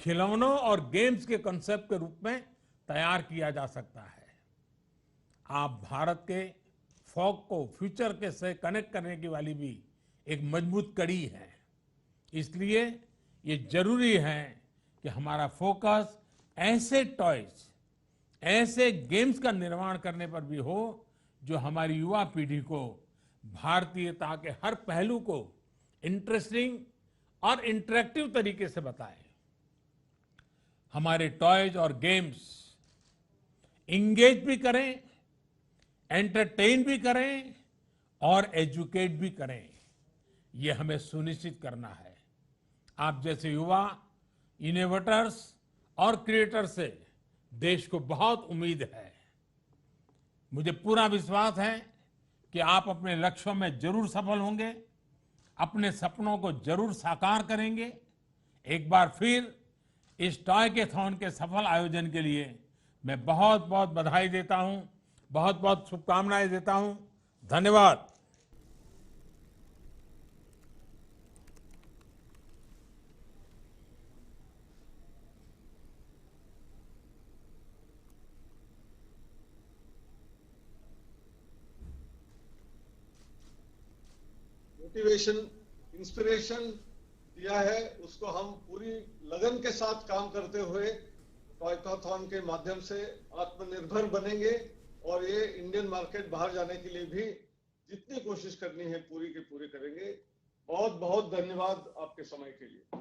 खिलौनों और गेम्स के कंसेप्ट के रूप में तैयार किया जा सकता है। आप भारत के फोक को फ्यूचर के से कनेक्ट करने की वाली भी एक मजबूत कड़ी है। इसलिए ये जरूरी है कि हमारा फोकस ऐसे टॉयज, ऐसे गेम्स का निर्माण करने पर भी हो जो हमारी युवा पीढ़ी को भारतीयता के हर पहलू को इंटरेस्टिंग और इंटरेक्टिव तरीके से बताए। हमारे टॉयज और गेम्स इंगेज भी करें, एंटरटेन भी करें और एजुकेट भी करें। ये हमें सुनिश्चित करना है। आप जैसे युवा इनोवेटर्स और क्रिएटर्स से देश को बहुत उम्मीद है। मुझे पूरा विश्वास है कि आप अपने लक्ष्यों में जरूर सफल होंगे, अपने सपनों को जरूर साकार करेंगे। एक बार फिर इस टॉयकेथॉन के सफल आयोजन के लिए मैं बहुत बहुत बधाई देता हूं, बहुत बहुत शुभकामनाएं देता हूं। धन्यवाद। मोटिवेशन, इंस्पिरेशन दिया है, उसको हम पूरी लगन के साथ काम करते हुए टॉयकेथॉन के माध्यम से आत्मनिर्भर बनेंगे और ये इंडियन मार्केट बाहर जाने के लिए भी जितनी कोशिश करनी है पूरी की पूरी करेंगे। बहुत बहुत धन्यवाद आपके समय के लिए।